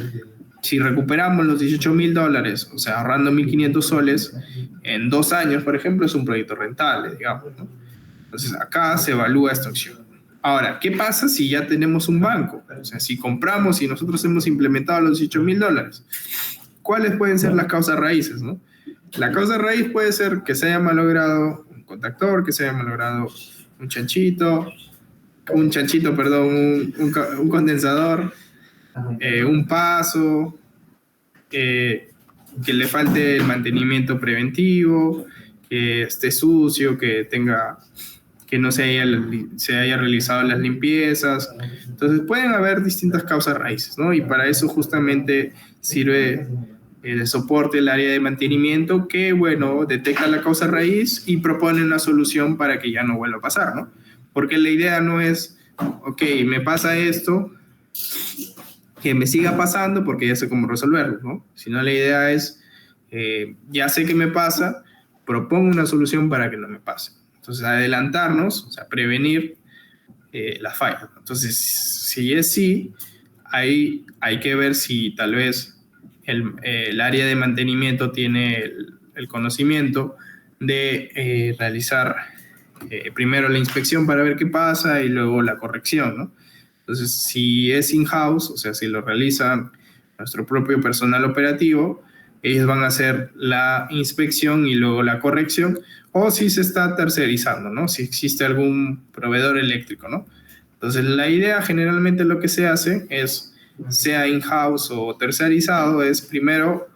si recuperamos los $18,000, o sea, ahorrando 1.500 soles, en 2 años, por ejemplo, es un proyecto rentable, digamos, ¿no? Entonces, acá se evalúa esta opción. Ahora, ¿qué pasa si ya tenemos un banco? O sea, si compramos y nosotros hemos implementado los $18,000, ¿cuáles pueden ser las causas raíces, no? La causa raíz puede ser que se haya malogrado un contactor, que se haya malogrado un condensador, un paso, que le falte el mantenimiento preventivo, que esté sucio, que no se haya realizado las limpiezas. Entonces pueden haber distintas causas raíces, ¿no? Y para eso justamente sirve de soporte el área de mantenimiento que, detecta la causa raíz y propone una solución para que ya no vuelva a pasar, ¿no? Porque la idea no es, ok, me pasa esto, que me siga pasando porque ya sé cómo resolverlo, ¿no? Sino la idea es, ya sé que me pasa, propongo una solución para que no me pase. Entonces, adelantarnos, o sea, prevenir las fallas. Entonces, si es sí, ahí hay que ver si tal vez el área de mantenimiento tiene el conocimiento de realizar primero la inspección para ver qué pasa y luego la corrección, ¿no? Entonces, si es in-house, o sea, si lo realizan nuestro propio personal operativo, ellos van a hacer la inspección y luego la corrección, o si se está tercerizando, ¿no? Si existe algún proveedor eléctrico, ¿no? Entonces, la idea generalmente lo que se hace es, sea in-house o tercerizado, es primero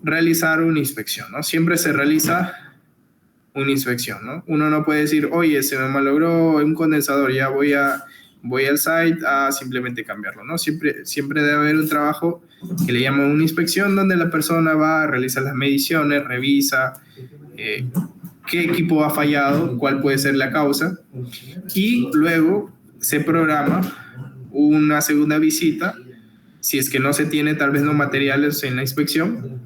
realizar una inspección, ¿no? Siempre se realiza una inspección, ¿no? Uno no puede decir, oye, se me malogró un condensador, ya voy al site a simplemente cambiarlo, ¿no? Siempre debe haber un trabajo que le llaman una inspección, donde la persona va a realizar las mediciones, revisa qué equipo ha fallado, cuál puede ser la causa, y luego se programa una segunda visita. Si es que no se tiene tal vez los materiales en la inspección,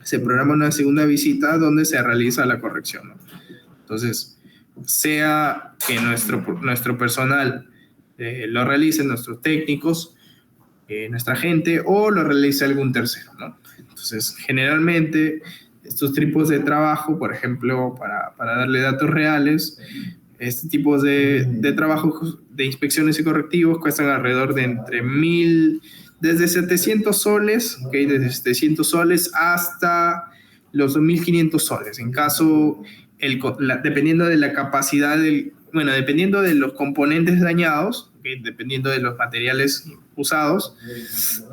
se programa una segunda visita donde se realiza la corrección, ¿no? Entonces, sea que nuestro personal lo realice, nuestros técnicos, nuestra gente, o lo realice algún tercero, ¿no? Entonces, generalmente, estos tipos de trabajo, por ejemplo, para darle datos reales, este tipo de trabajos de inspecciones y correctivos cuestan alrededor de desde 700 soles, ¿okay? Desde 700 soles hasta los 2.500 soles. En caso, dependiendo de la capacidad dependiendo de los componentes dañados, ¿okay? Dependiendo de los materiales usados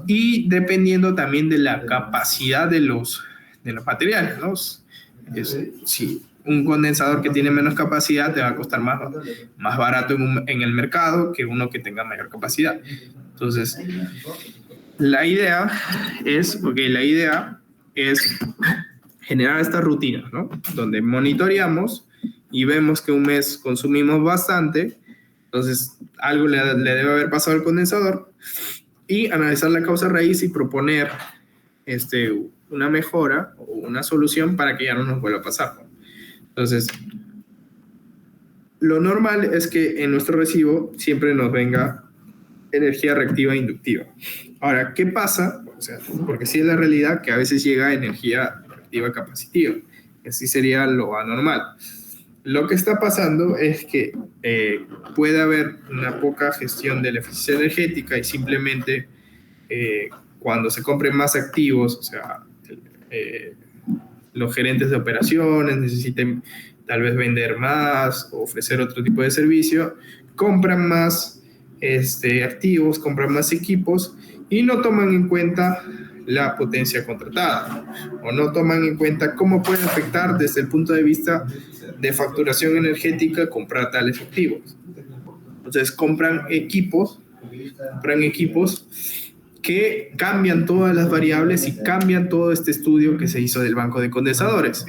y dependiendo también de la capacidad de los materiales, ¿no? Si un condensador que tiene menos capacidad te va a costar más barato en el mercado que uno que tenga mayor capacidad. Entonces, la idea es generar esta rutina, ¿no? Donde monitoreamos y vemos que un mes consumimos bastante, entonces algo le debe haber pasado al condensador, y analizar la causa raíz y proponer una mejora o una solución para que ya no nos vuelva a pasar, ¿no? Entonces, lo normal es que en nuestro recibo siempre nos venga energía reactiva e inductiva. Ahora, ¿qué pasa? O sea, porque sí es la realidad que a veces llega energía reactiva capacitiva. Así sería lo anormal. Lo que está pasando es que puede haber una poca gestión de la eficiencia energética y simplemente cuando se compren más activos, o sea, los gerentes de operaciones necesiten tal vez vender más o ofrecer otro tipo de servicio, compran más activos, compran más equipos y no toman en cuenta la potencia contratada o no toman en cuenta cómo puede afectar desde el punto de vista de facturación energética comprar tales activos. Entonces compran equipos que cambian todas las variables y cambian todo este estudio que se hizo del banco de condensadores.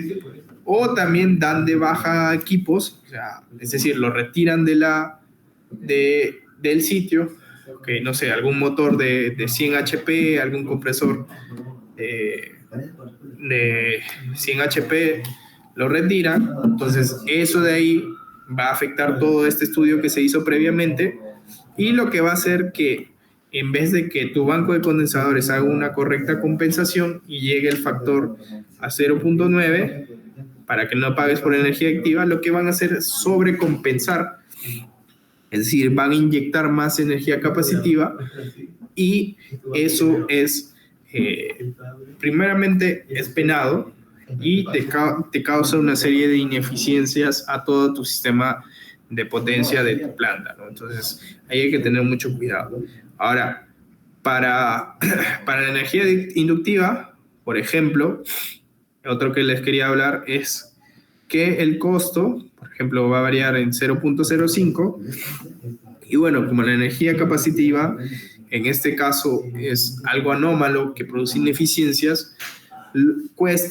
O también dan de baja equipos, o sea, es decir, lo retiran del sitio, okay, no sé, algún motor de 100 HP, algún compresor de 100 HP, lo retiran. Entonces, eso de ahí va a afectar todo este estudio que se hizo previamente, y lo que va a hacer que en vez de que tu banco de condensadores haga una correcta compensación y llegue el factor a 0.9 para que no pagues por energía activa, lo que van a hacer es sobrecompensar, es decir, van a inyectar más energía capacitiva, y eso es primeramente es penado y te causa una serie de ineficiencias a todo tu sistema de potencia de tu planta, ¿no? Entonces, ahí hay que tener mucho cuidado. Ahora, para la energía inductiva, por ejemplo, otro que les quería hablar es que el costo, por ejemplo, va a variar en 0.05, y bueno, como la energía capacitiva en este caso es algo anómalo que produce ineficiencias, esto es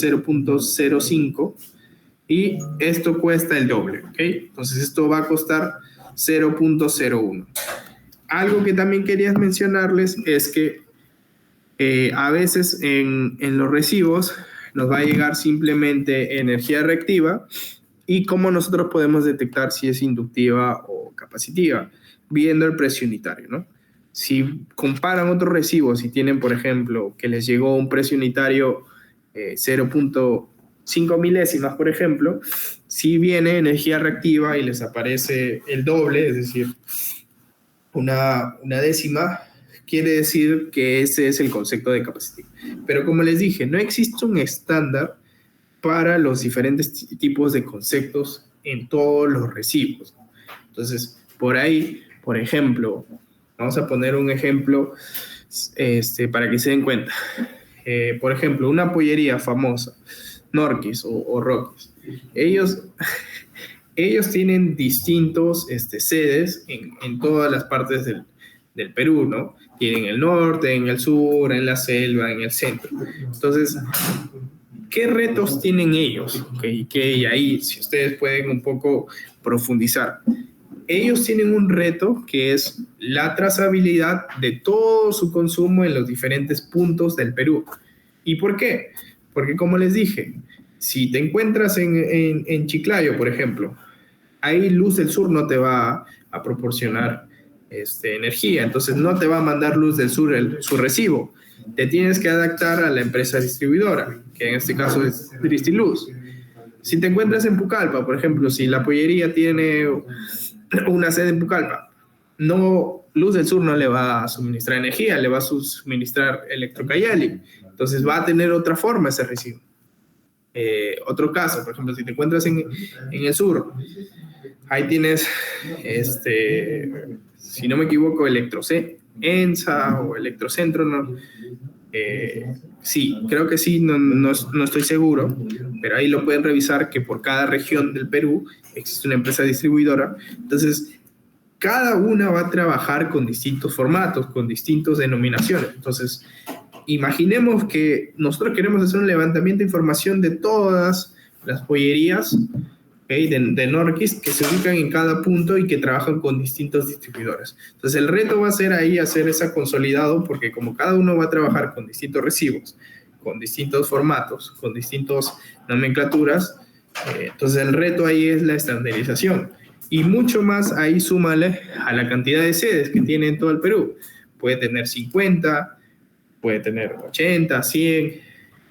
0.05 y esto cuesta el doble, ¿ok? Entonces esto va a costar 0.01. Algo que también quería mencionarles es que a veces en los recibos nos va a llegar simplemente energía reactiva, y cómo nosotros podemos detectar si es inductiva o capacitiva, viendo el precio unitario, ¿no? Si comparan otros recibos y tienen, por ejemplo, que les llegó un precio unitario 0.5 milésimas, por ejemplo, si viene energía reactiva y les aparece el doble, es decir, una décima, quiere decir que ese es el concepto de capacitiva. Pero como les dije, no existe un estándar para los diferentes tipos de conceptos en todos los recibos. Entonces, por ahí, por ejemplo, vamos a poner un ejemplo para que se den cuenta. Por ejemplo, una pollería famosa, Norquis o Rockies, ellos tienen distintos sedes en todas las partes del Perú, ¿no? Tienen el norte, en el sur, en la selva, en el centro. Entonces, ¿qué retos tienen ellos? Que ahí, si ustedes pueden un poco profundizar. Ellos tienen un reto que es la trazabilidad de todo su consumo en los diferentes puntos del Perú. ¿Y por qué? Porque como les dije, si te encuentras en Chiclayo, por ejemplo, ahí Luz del Sur no te va a proporcionar energía, entonces no te va a mandar Luz del Sur su recibo. Te tienes que adaptar a la empresa distribuidora, que en este caso es Dristiluz. Si te encuentras en Pucallpa, por ejemplo, si la pollería tiene una sede en Pucallpa, Luz del Sur no le va a suministrar energía, le va a suministrar Electrocayali. Entonces va a tener otra forma ese recibo. Otro caso, por ejemplo, si te encuentras en el sur, ahí tienes, si no me equivoco, ENSA o Electrocentro, ¿no? Sí, creo que sí, no estoy seguro, pero ahí lo pueden revisar que por cada región del Perú existe una empresa distribuidora. Entonces, cada una va a trabajar con distintos formatos, con distintas denominaciones. Entonces, imaginemos que nosotros queremos hacer un levantamiento de información de todas las pollerías, ¿okay?, de Norquis que se ubican en cada punto y que trabajan con distintos distribuidores. Entonces el reto va a ser ahí hacer esa consolidado, porque como cada uno va a trabajar con distintos recibos, con distintos formatos, con distintas nomenclaturas, entonces el reto ahí es la estandarización. Y mucho más ahí súmale a la cantidad de sedes que tiene en todo el Perú. Puede tener 50, puede tener 80, 100.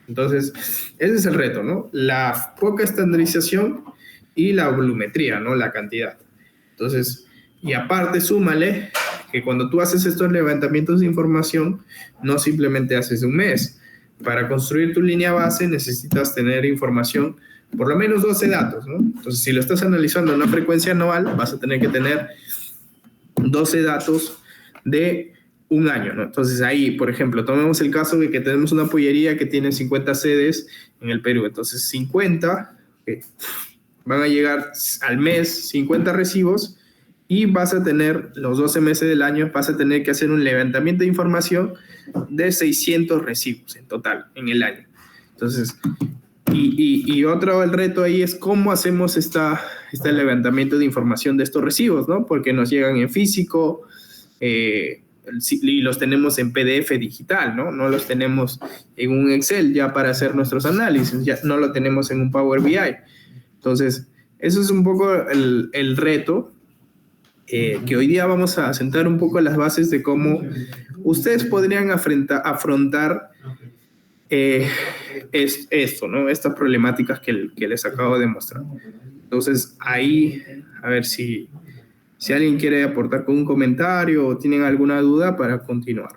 Entonces, ese es el reto, ¿no? La poca estandarización y la volumetría, ¿no? La cantidad. Entonces, y aparte súmale que cuando tú haces estos levantamientos de información, no simplemente haces un mes. Para construir tu línea base necesitas tener información, por lo menos 12 datos, ¿no? Entonces, si lo estás analizando a una frecuencia anual, vas a tener que tener 12 datos de un año, ¿no? Entonces ahí, por ejemplo, tomemos el caso de que tenemos una pollería que tiene 50 sedes en el Perú. Entonces 50, van a llegar al mes 50 recibos y vas a tener los 12 meses del año, vas a tener que hacer un levantamiento de información de 600 recibos en total en el año. Entonces, el reto ahí es cómo hacemos este levantamiento de información de estos recibos, ¿no? Porque nos llegan en físico, y los tenemos en PDF digital, ¿no? No los tenemos en un Excel ya para hacer nuestros análisis, ya no lo tenemos en un Power BI. Entonces, eso es un poco el reto, que hoy día vamos a sentar un poco las bases de cómo ustedes podrían afrontar esto, ¿no? Estas problemáticas que les acabo de mostrar. Entonces, ahí, a ver si alguien quiere aportar con un comentario o tienen alguna duda para continuar.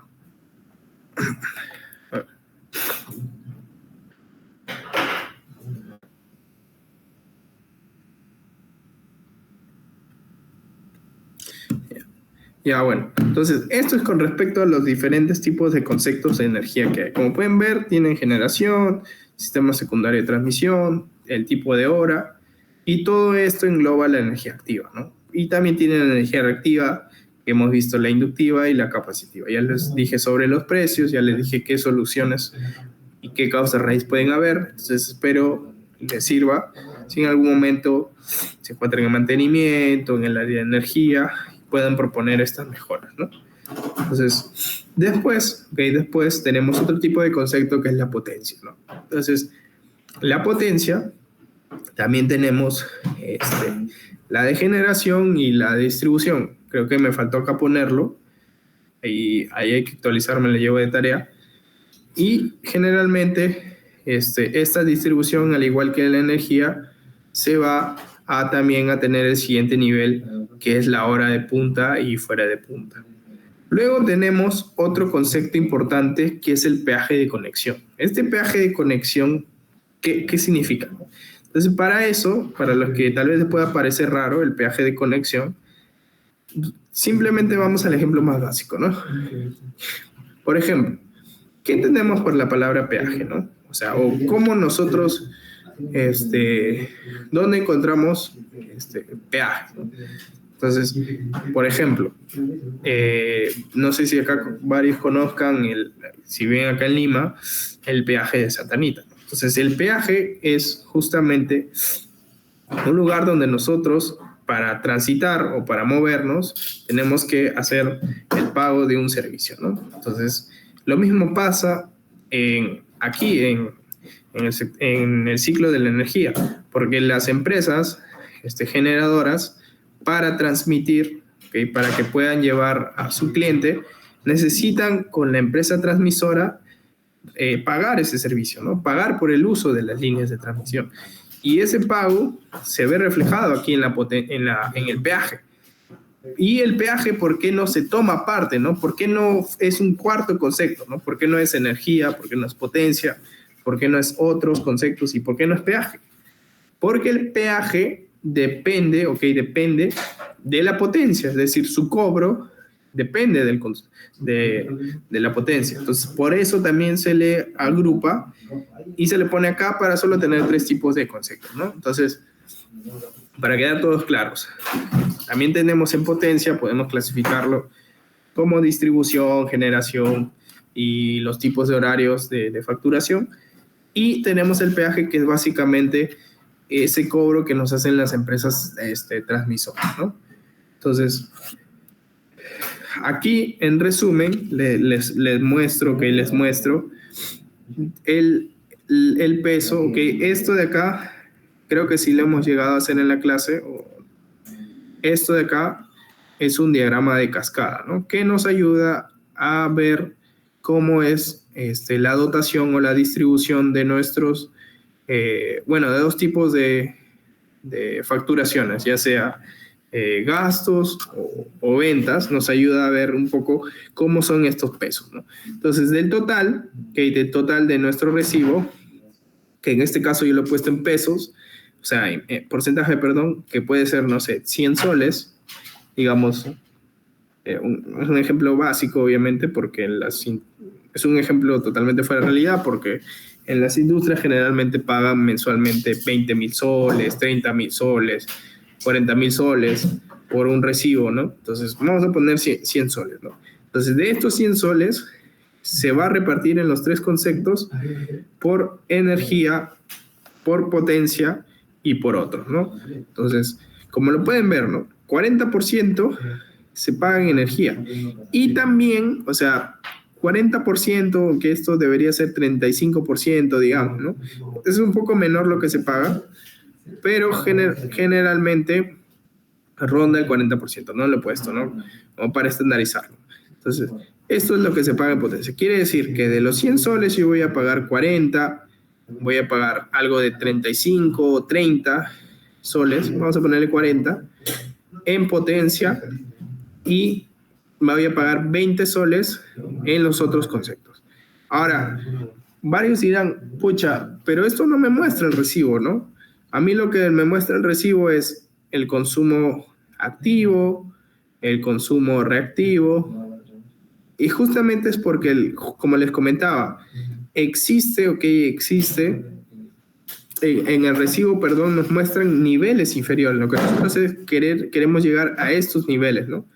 Ya, bueno, entonces esto es con respecto a los diferentes tipos de conceptos de energía que hay. Como pueden ver, tienen generación, sistema secundario de transmisión, el tipo de hora, y todo esto engloba la energía activa, ¿no? Y también tienen la energía reactiva, que hemos visto la inductiva y la capacitiva. Ya les dije sobre los precios, ya les dije qué soluciones y qué causas raíz pueden haber. Entonces espero les sirva. Si en algún momento se encuentran en mantenimiento, en el área de energía, puedan proponer estas mejoras, ¿no? Entonces, después tenemos otro tipo de concepto que es la potencia, ¿no? Entonces, la potencia, también tenemos la de generación y la de distribución. Creo que me faltó acá ponerlo, y ahí hay que actualizarme, le llevo de tarea. Y generalmente esta distribución, al igual que la energía, se va también a tener el siguiente nivel, que es la hora de punta y fuera de punta. Luego tenemos otro concepto importante que es el peaje de conexión. Este peaje de conexión, ¿qué significa? Entonces, para eso, para los que tal vez les pueda parecer raro el peaje de conexión, simplemente vamos al ejemplo más básico, ¿no? Por ejemplo, ¿qué entendemos por la palabra peaje, no? O sea, o cómo nosotros, ¿dónde encontramos peaje, ¿no? Entonces, por ejemplo, no sé si acá varios conozcan, si ven acá en Lima, el peaje de Santa Anita. Entonces, el peaje es justamente un lugar donde nosotros, para transitar o para movernos, tenemos que hacer el pago de un servicio, ¿no? Entonces, lo mismo pasa aquí en el ciclo de la energía, porque las empresas generadoras, para transmitir, ¿okay?, para que puedan llevar a su cliente, necesitan con la empresa transmisora pagar ese servicio, ¿no? Pagar por el uso de las líneas de transmisión. Y ese pago se ve reflejado aquí en el peaje. Y el peaje, ¿por qué no se toma parte, no? ¿Por qué no es un cuarto concepto, no? ¿Por qué no es energía? ¿Por qué no es potencia? ¿Por qué no es otros conceptos? ¿Y por qué no es peaje? Porque el peaje depende de la potencia, es decir, su cobro depende de la potencia. Entonces, por eso también se le agrupa y se le pone acá para solo tener 3 tipos de conceptos, ¿no? Entonces, para quedar todos claros, también tenemos en potencia, podemos clasificarlo como distribución, generación y los tipos de horarios de facturación. Y tenemos el peaje, que es básicamente ese cobro que nos hacen las empresas transmisoras, ¿no? Entonces, aquí en resumen les muestro el peso, ok. Esto de acá creo que sí lo hemos llegado a hacer en la clase. Esto de acá es un diagrama de cascada, ¿no?, que nos ayuda a ver cómo es la dotación o la distribución de nuestros, de 2 tipos de facturaciones, ya sea gastos o ventas. Nos ayuda a ver un poco cómo son estos pesos, ¿no? Entonces, del total de nuestro recibo, que en este caso yo lo he puesto en pesos, o sea, porcentaje, perdón, que puede ser, no sé, 100 soles, digamos, es un ejemplo básico, obviamente, porque es un ejemplo totalmente fuera de realidad, porque en las industrias generalmente pagan mensualmente 20.000 soles, 30.000 soles, 40.000 soles por un recibo, ¿no? Entonces, vamos a poner 100 soles, ¿no? Entonces, de estos 100 soles, se va a repartir en los 3 conceptos por energía, por potencia y por otros, ¿no? Entonces, como lo pueden ver, ¿no? 40% se paga en energía. Y también, o sea, 40%, que esto debería ser 35%, digamos, ¿no? Es un poco menor lo que se paga, pero generalmente ronda el 40%, no lo he puesto, ¿no? Como para estandarizarlo. Entonces, esto es lo que se paga en potencia. Quiere decir que de los 100 soles yo voy a pagar 40, voy a pagar algo de 35 o 30 soles, vamos a ponerle 40, en potencia, y me voy a pagar 20 soles en los otros conceptos. Ahora, varios dirán, pucha, pero esto no me muestra el recibo, ¿no? A mí lo que me muestra el recibo es el consumo activo, el consumo reactivo, y justamente es porque, como les comentaba, existe en el recibo, perdón, nos muestran niveles inferiores. Lo que nosotros queremos llegar a estos niveles, ¿no?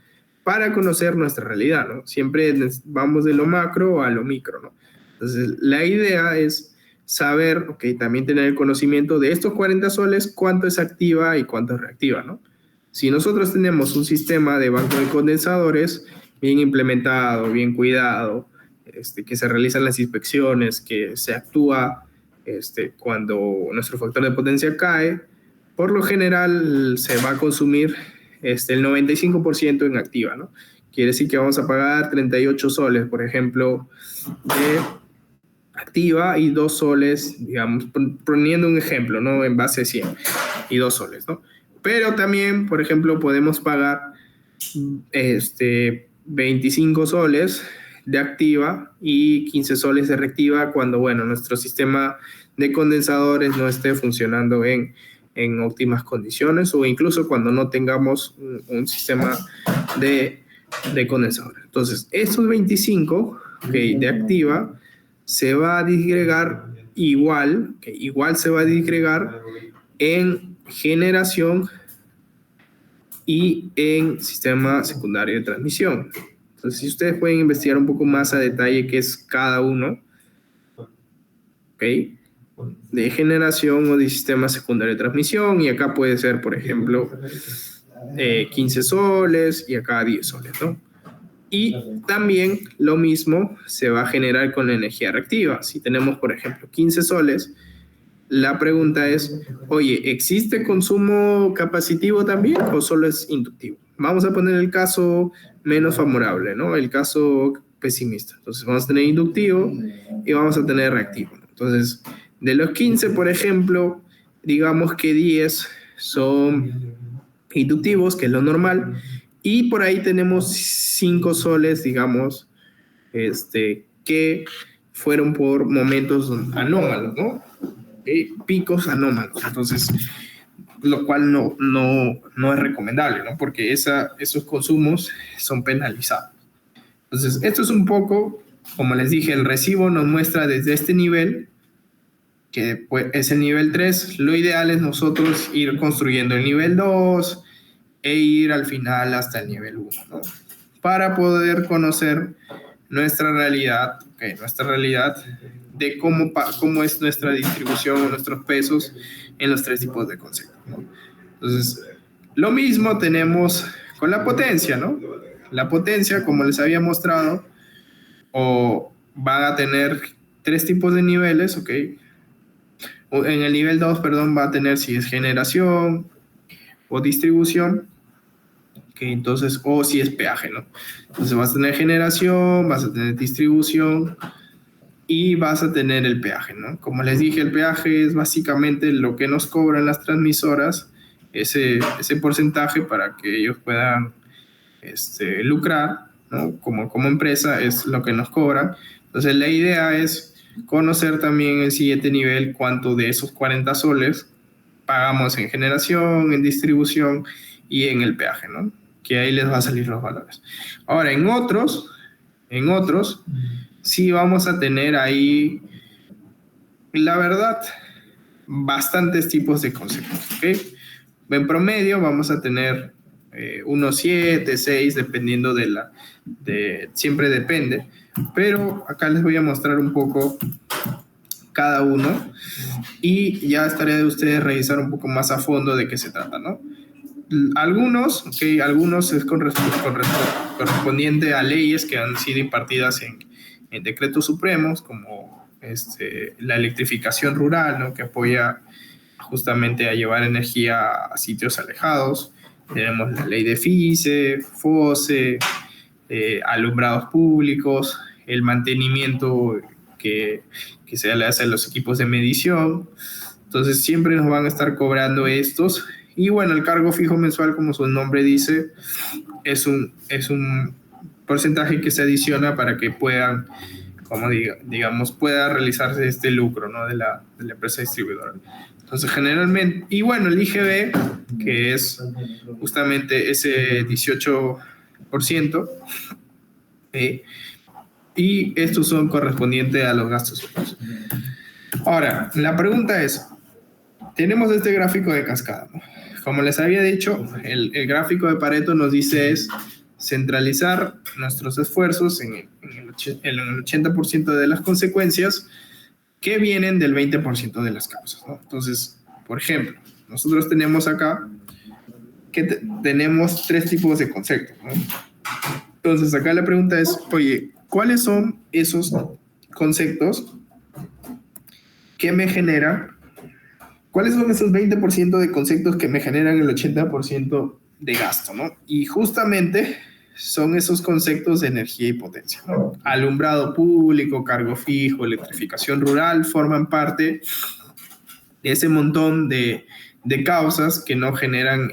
Para conocer nuestra realidad, ¿no? Siempre vamos de lo macro a lo micro, ¿no? Entonces, la idea es saber, ok, también tener el conocimiento de estos 40 soles, cuánto es activa y cuánto es reactiva, ¿no? Si nosotros tenemos un sistema de banco de condensadores bien implementado, bien cuidado, que se realizan las inspecciones, que se actúa cuando nuestro factor de potencia cae, por lo general se va a consumir el 95% en activa, ¿no? Quiere decir que vamos a pagar 38 soles, por ejemplo, de activa, y 2 soles, digamos, poniendo un ejemplo, ¿no? En base a 100, y 2 soles, ¿no? Pero también, por ejemplo, podemos pagar 25 soles de activa y 15 soles de reactiva cuando, bueno, nuestro sistema de condensadores no esté funcionando en óptimas condiciones, o incluso cuando no tengamos un sistema de condensadores. Entonces, estos 25 de activa se va a disgregar igual se va a disgregar en generación y en sistema secundario de transmisión. Entonces, si ustedes pueden investigar un poco más a detalle qué es cada uno, ¿ok? De generación o de sistema secundario de transmisión, y acá puede ser, por ejemplo, 15 soles y acá 10 soles, ¿no? Y también lo mismo se va a generar con la energía reactiva. Si tenemos, por ejemplo, 15 soles, la pregunta es, oye, ¿existe consumo capacitivo también o solo es inductivo? Vamos a poner el caso menos favorable, ¿no? El caso pesimista. Entonces vamos a tener inductivo y vamos a tener reactivo. Entonces, de los 15, por ejemplo, digamos que 10 son inductivos, que es lo normal, y por ahí tenemos 5 soles, digamos, que fueron por momentos anómalos, ¿no? Picos anómalos. Entonces, lo cual no es recomendable, ¿no? Porque esos consumos son penalizados. Entonces, esto es un poco, como les dije, el recibo nos muestra desde este nivel, que pues, es el nivel 3. Lo ideal es nosotros ir construyendo el nivel 2 e ir al final hasta el nivel 1, ¿no? Para poder conocer nuestra realidad, de cómo es nuestra distribución, nuestros pesos en los tres tipos de conceptos, ¿no? Entonces, lo mismo tenemos con la potencia, ¿no? La potencia, como les había mostrado, o van a tener tres tipos de niveles, ¿ok? En el nivel 2, perdón, va a tener si es generación o distribución, ¿okay? Entonces, o si es peaje, ¿no? Entonces vas a tener generación, vas a tener distribución y vas a tener el peaje, ¿no? Como les dije, el peaje es básicamente lo que nos cobran las transmisoras, ese porcentaje para que ellos puedan lucrar, ¿no? Como empresa es lo que nos cobran. Entonces la idea es conocer también el siguiente nivel, cuánto de esos 40 soles pagamos en generación, en distribución y en el peaje, ¿no? Que ahí les va a salir los valores. Ahora, en otros, sí vamos a tener ahí, la verdad, bastantes tipos de conceptos, ¿ok? En promedio vamos a tener unos 7, 6, dependiendo siempre depende, pero acá les voy a mostrar un poco cada uno y ya estaría de ustedes revisar un poco más a fondo de qué se trata, ¿no? Algunos es correspondiente a leyes que han sido impartidas en decretos supremos, como la electrificación rural, ¿no? Que apoya justamente a llevar energía a sitios alejados. Tenemos la ley de FOSE, alumbrados públicos, el mantenimiento que se le hace a los equipos de medición. Entonces siempre nos van a estar cobrando estos. Y bueno, el cargo fijo mensual, como su nombre dice, es un porcentaje que se adiciona para que puedan, como digamos, pueda realizarse este lucro, ¿no? de la empresa distribuidora. Entonces, generalmente, y bueno, el IGB, que es justamente ese 18%, y estos son correspondientes a los gastos fijos. Ahora, la pregunta es, tenemos este gráfico de cascada, ¿no? Como les había dicho, el gráfico de Pareto nos dice es centralizar nuestros esfuerzos en el 80% de las consecuencias que vienen del 20% de las causas, ¿no? Entonces, por ejemplo, nosotros tenemos acá que tenemos tres tipos de conceptos, ¿no? Entonces, acá la pregunta es, oye, ¿cuáles son esos conceptos que me generan? ¿Cuáles son esos 20% de conceptos que me generan el 80% de gasto, ¿no? Y justamente son esos conceptos de energía y potencia, ¿no? Alumbrado público, cargo fijo, electrificación rural, forman parte de ese montón de causas que no generan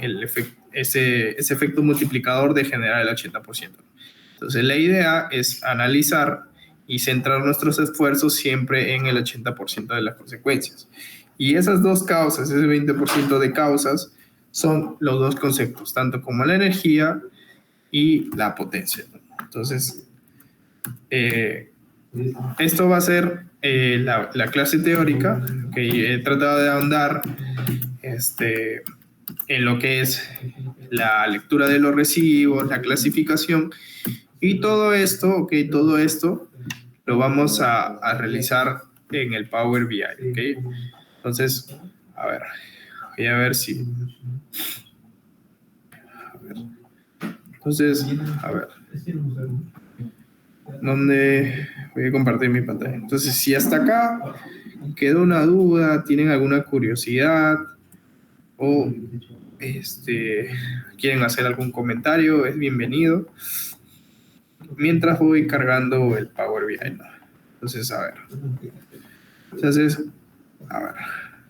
ese efecto multiplicador de generar el 80%. Entonces, la idea es analizar y centrar nuestros esfuerzos siempre en el 80% de las consecuencias. Y esas dos causas, ese 20% de causas, son los dos conceptos, tanto como la energía y la potencia. Entonces, esto va a ser la clase teórica, que he tratado de ahondar en lo que es la lectura de los recibos, la clasificación, y todo esto lo vamos a realizar en el Power BI, ¿ok? Entonces, a ver, voy a ver si... Entonces, a ver, ¿dónde voy a compartir mi pantalla? Entonces, si hasta acá quedó una duda, tienen alguna curiosidad o quieren hacer algún comentario, es bienvenido. Mientras voy cargando el Power BI, ¿no? Entonces, a ver. Entonces, a ver.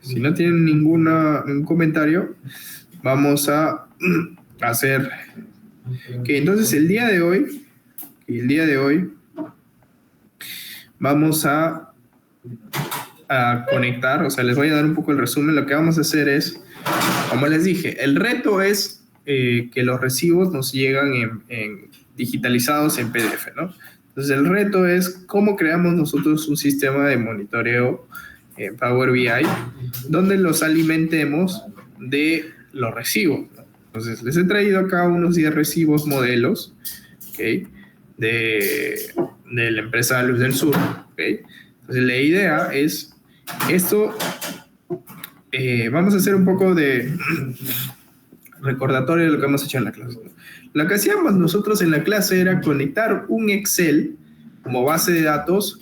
Si no tienen ningún comentario, vamos a hacer que entonces el día de hoy vamos a conectar, o sea, les voy a dar un poco el resumen. Lo que vamos a hacer es, como les dije, el reto es que los recibos nos llegan digitalizados en PDF, ¿no? Entonces, el reto es cómo creamos nosotros un sistema de monitoreo en Power BI donde los alimentemos de los recibos, ¿no? Entonces, les he traído acá unos 10 recibos modelos, ¿ok? De la empresa Luz del Sur, ¿ok? Entonces, la idea es esto. Vamos a hacer un poco de recordatorio de lo que hemos hecho en la clase. Lo que hacíamos nosotros en la clase era conectar un Excel como base de datos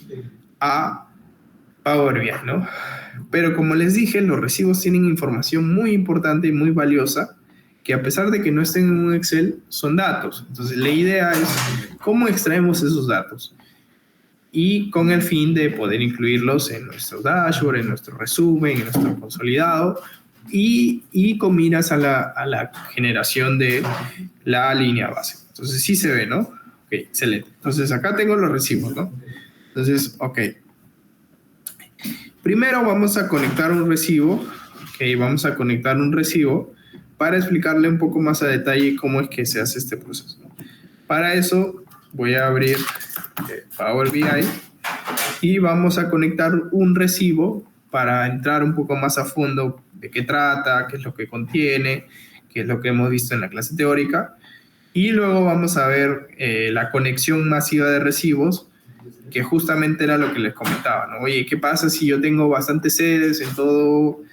a Power BI, ¿no? Pero como les dije, los recibos tienen información muy importante y muy valiosa que, a pesar de que no estén en un Excel, son datos. Entonces, la idea es cómo extraemos esos datos, y con el fin de poder incluirlos en nuestro dashboard, en nuestro resumen, en nuestro consolidado, y con miras a la generación de la línea base. Entonces, sí se ve, ¿no? Ok, excelente. Entonces, acá tengo los recibos, ¿no? Entonces, ok. Primero vamos a conectar un recibo. Ok, vamos a conectar un recibo para explicarle un poco más a detalle cómo es que se hace este proceso, ¿no? Para eso voy a abrir Power BI y vamos a conectar un recibo para entrar un poco más a fondo de qué trata, qué es lo que contiene, qué es lo que hemos visto en la clase teórica. Y luego vamos a ver la conexión masiva de recibos, que justamente era lo que les comentaba, ¿no? Oye, ¿qué pasa si yo tengo bastantes sedes en todo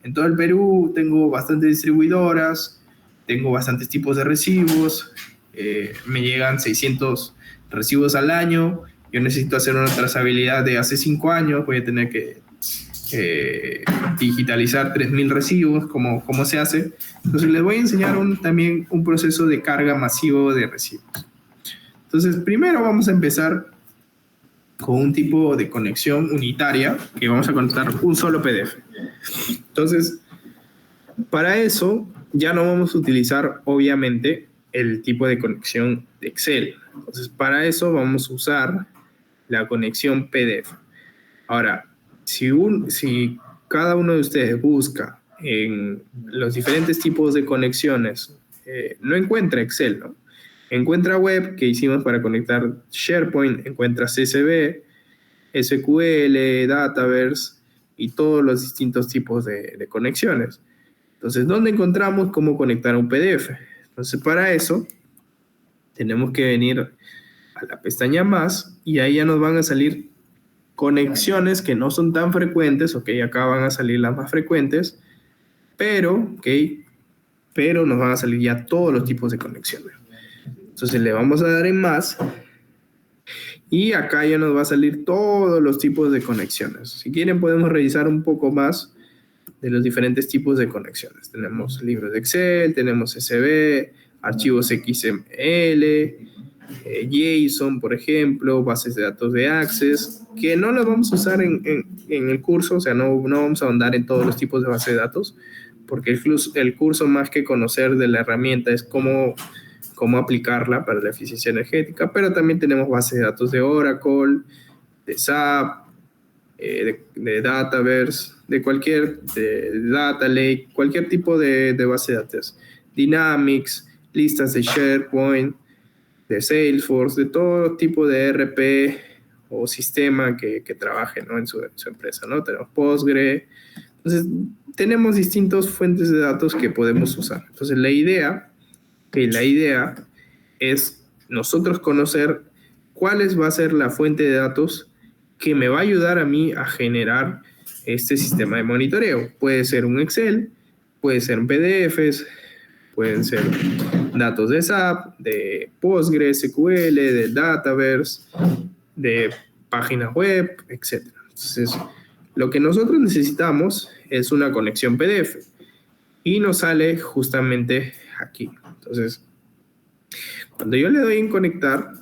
el Perú? Tengo bastantes distribuidoras, tengo bastantes tipos de recibos, me llegan 600 recibos al año, yo necesito hacer una trazabilidad de hace 5 años, voy a tener que digitalizar 3.000 recibos, ¿cómo se hace? Entonces les voy a enseñar también un proceso de carga masivo de recibos. Entonces, primero vamos a empezar con un tipo de conexión unitaria, que vamos a conectar un solo PDF. Entonces, para eso ya no vamos a utilizar, obviamente, el tipo de conexión de Excel. Entonces, para eso vamos a usar la conexión PDF. Ahora, si cada uno de ustedes busca en los diferentes tipos de conexiones, no encuentra Excel, ¿no? Encuentra web, que hicimos para conectar SharePoint, encuentra CSV, SQL, Dataverse y todos los distintos tipos de conexiones. Entonces, ¿dónde encontramos cómo conectar un PDF? Entonces, para eso tenemos que venir a la pestaña más, y ahí ya nos van a salir conexiones que no son tan frecuentes. Ok, acá van a salir las más frecuentes, pero nos van a salir ya todos los tipos de conexiones. Entonces le vamos a dar en más y acá ya nos va a salir todos los tipos de conexiones. Si quieren podemos revisar un poco más de los diferentes tipos de conexiones. Tenemos libros de Excel, tenemos CSV, archivos XML, JSON, por ejemplo, bases de datos de Access, que no las vamos a usar en el curso. O sea, no vamos a ahondar en todos los tipos de bases de datos, porque el curso, más que conocer de la herramienta, es cómo cómo aplicarla para la eficiencia energética, pero también tenemos bases de datos de Oracle, de SAP, de Dataverse, de Data Lake, cualquier tipo de base de datos. Dynamics, listas de SharePoint, de Salesforce, de todo tipo de ERP o sistema que trabaje, ¿no? en su empresa, ¿no? Tenemos Postgre. Entonces, tenemos distintas fuentes de datos que podemos usar. Entonces, la idea es nosotros conocer cuál va a ser la fuente de datos que me va a ayudar a mí a generar este sistema de monitoreo. Puede ser un Excel, puede ser un PDFs, pueden ser datos de SAP, de Postgres, SQL, de Dataverse, de páginas web, etc. Entonces, lo que nosotros necesitamos es una conexión PDF y nos sale justamente aquí. Entonces, cuando yo le doy en conectar,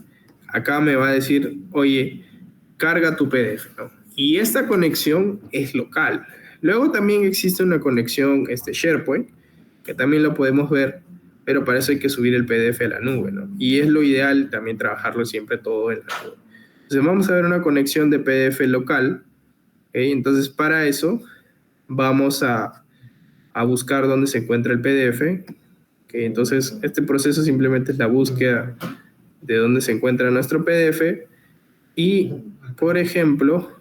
acá me va a decir, oye, carga tu PDF, ¿no? Y esta conexión es local. Luego también existe una conexión SharePoint, que también lo podemos ver, pero para eso hay que subir el PDF a la nube, ¿no? Y es lo ideal también trabajarlo siempre todo en la nube. Entonces vamos a ver una conexión de PDF local, ¿okay? Entonces para eso vamos a buscar dónde se encuentra el PDF, ¿okay? Entonces este proceso simplemente es la búsqueda de dónde se encuentra nuestro PDF y, por ejemplo,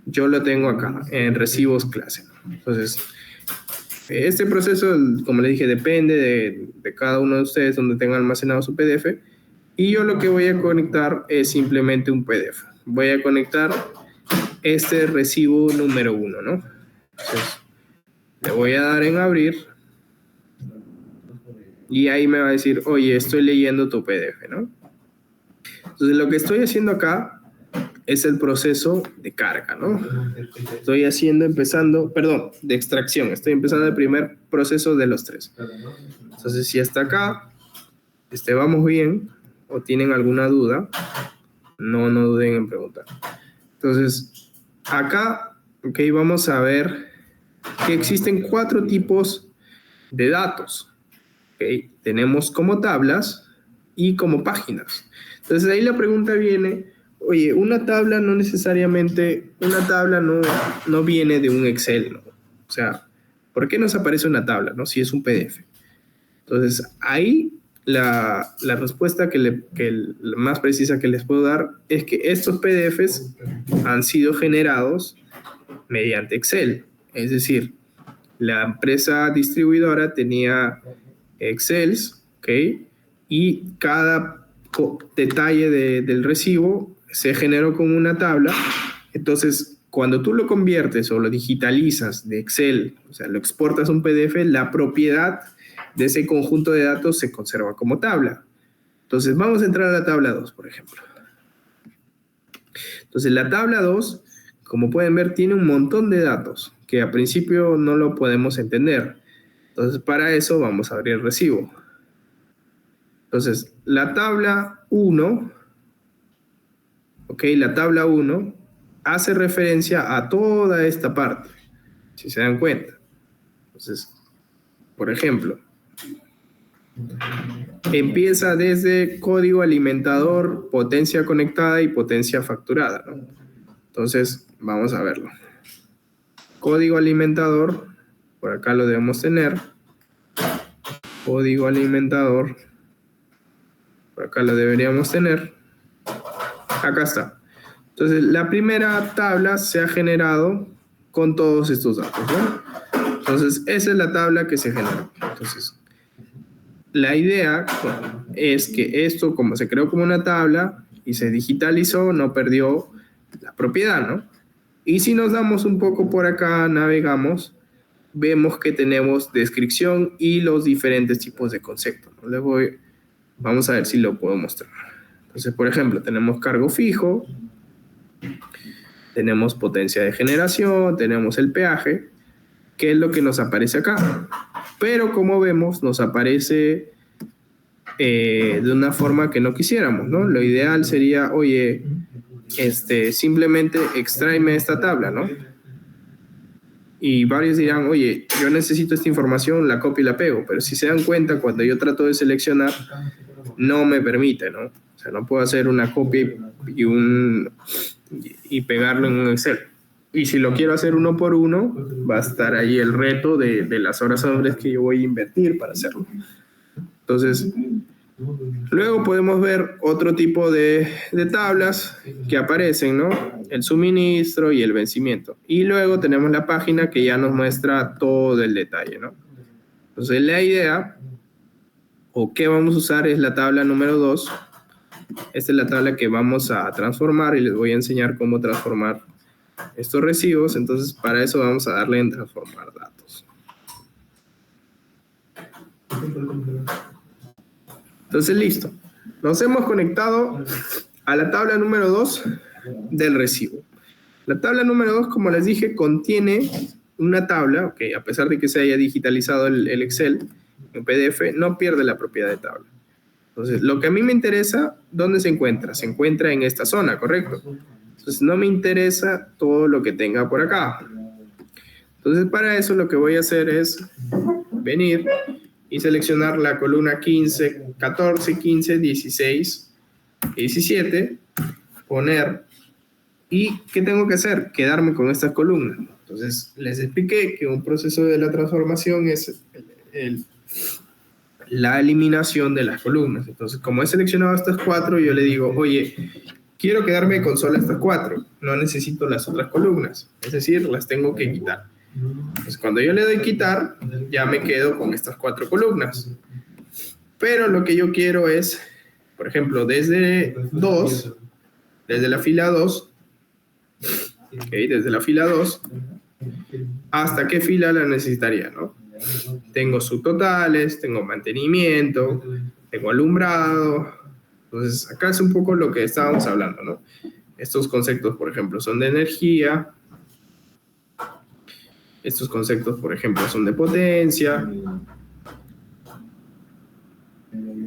yo lo tengo acá en recibos clase. Entonces, este proceso, como le dije, depende de cada uno de ustedes donde tengan almacenado su PDF. Y yo lo que voy a conectar es simplemente un PDF. Voy a conectar este recibo número 1, ¿no? Entonces, le voy a dar en abrir. Y ahí me va a decir, oye, estoy leyendo tu PDF, ¿no? Entonces, lo que estoy haciendo acá es el proceso de carga, ¿no? Estoy de extracción. Estoy empezando el primer proceso de los 3. Entonces, si hasta acá vamos bien o tienen alguna duda, no duden en preguntar. Entonces, acá, ok, vamos a ver que existen 4 tipos de datos. Okay. Tenemos como tablas y como páginas. Entonces, ahí la pregunta viene, oye, una tabla no viene de un Excel, ¿no? O sea, ¿por qué nos aparece una tabla, no? Si es un PDF. Entonces, ahí la respuesta la más precisa que les puedo dar es que estos PDFs han sido generados mediante Excel. Es decir, la empresa distribuidora tenía Excels, ¿ok? Y cada detalle del recibo se generó con una tabla. Entonces, cuando tú lo conviertes o lo digitalizas de Excel, o sea, lo exportas a un PDF, la propiedad de ese conjunto de datos se conserva como tabla. Entonces, vamos a entrar a la tabla 2, por ejemplo. Entonces, la tabla 2, como pueden ver, tiene un montón de datos que a principio no lo podemos entender. Entonces, para eso vamos a abrir el recibo. Entonces, la tabla 1, ok, la tabla 1 hace referencia a toda esta parte, si se dan cuenta. Entonces, por ejemplo, empieza desde código alimentador, potencia conectada y potencia facturada, ¿no? Entonces, vamos a verlo. Código alimentador, por acá lo debemos tener. Código alimentador, por acá lo deberíamos tener. Acá está. Entonces, la primera tabla se ha generado con todos estos datos, ¿no? Entonces, esa es la tabla que se generó. Entonces, la idea es que esto, como se creó como una tabla y se digitalizó, no perdió la propiedad, ¿no? Y si nos damos un poco por acá, navegamos, vemos que tenemos descripción y los diferentes tipos de conceptos, ¿no? Vamos a ver si lo puedo mostrar. Entonces, por ejemplo, tenemos cargo fijo, tenemos potencia de generación, tenemos el peaje, que es lo que nos aparece acá. Pero como vemos, nos aparece de una forma que no quisiéramos, ¿no? Lo ideal sería, simplemente extráeme esta tabla, ¿no? Y varios dirán, oye, yo necesito esta información, la copio y la pego, pero si se dan cuenta, cuando yo trato de seleccionar, no me permite, ¿no? O sea, no puedo hacer una copia y pegarlo en un Excel. Y si lo quiero hacer uno por uno, va a estar ahí el reto de las horas hombres que yo voy a invertir para hacerlo. Entonces, luego podemos ver otro tipo de tablas que aparecen, ¿no? El suministro y el vencimiento. Y luego tenemos la página que ya nos muestra todo el detalle, ¿no? Entonces, la idea o qué vamos a usar es la tabla número 2. Esta es la tabla que vamos a transformar y les voy a enseñar cómo transformar estos recibos. Entonces, para eso vamos a darle en transformar datos. Entonces, listo. Nos hemos conectado a la tabla número 2 del recibo. La tabla número 2, como les dije, contiene una tabla, que a pesar de que se haya digitalizado el Excel en PDF, no pierde la propiedad de tabla. Entonces, lo que a mí me interesa, ¿dónde se encuentra? Se encuentra en esta zona, ¿correcto? Entonces, no me interesa todo lo que tenga por acá. Entonces, para eso lo que voy a hacer es venir y seleccionar la columna 15, 14, 15, 16, 17, poner. ¿Y qué tengo que hacer? Quedarme con estas columnas. Entonces, les expliqué que un proceso de la transformación es la eliminación de las columnas. Entonces, como he seleccionado estas 4, yo le digo, oye, quiero quedarme con solo estas 4. No necesito las otras columnas. Es decir, las tengo que quitar. Entonces, cuando yo le doy quitar, ya me quedo con estas 4 columnas. Pero lo que yo quiero es, por ejemplo, desde la fila 2, desde la fila 2, ¿hasta qué fila la necesitaría, no? Tengo subtotales, tengo mantenimiento, tengo alumbrado. Entonces, acá es un poco lo que estábamos hablando, ¿no? Estos conceptos, por ejemplo, son de energía. Estos conceptos, por ejemplo, son de potencia.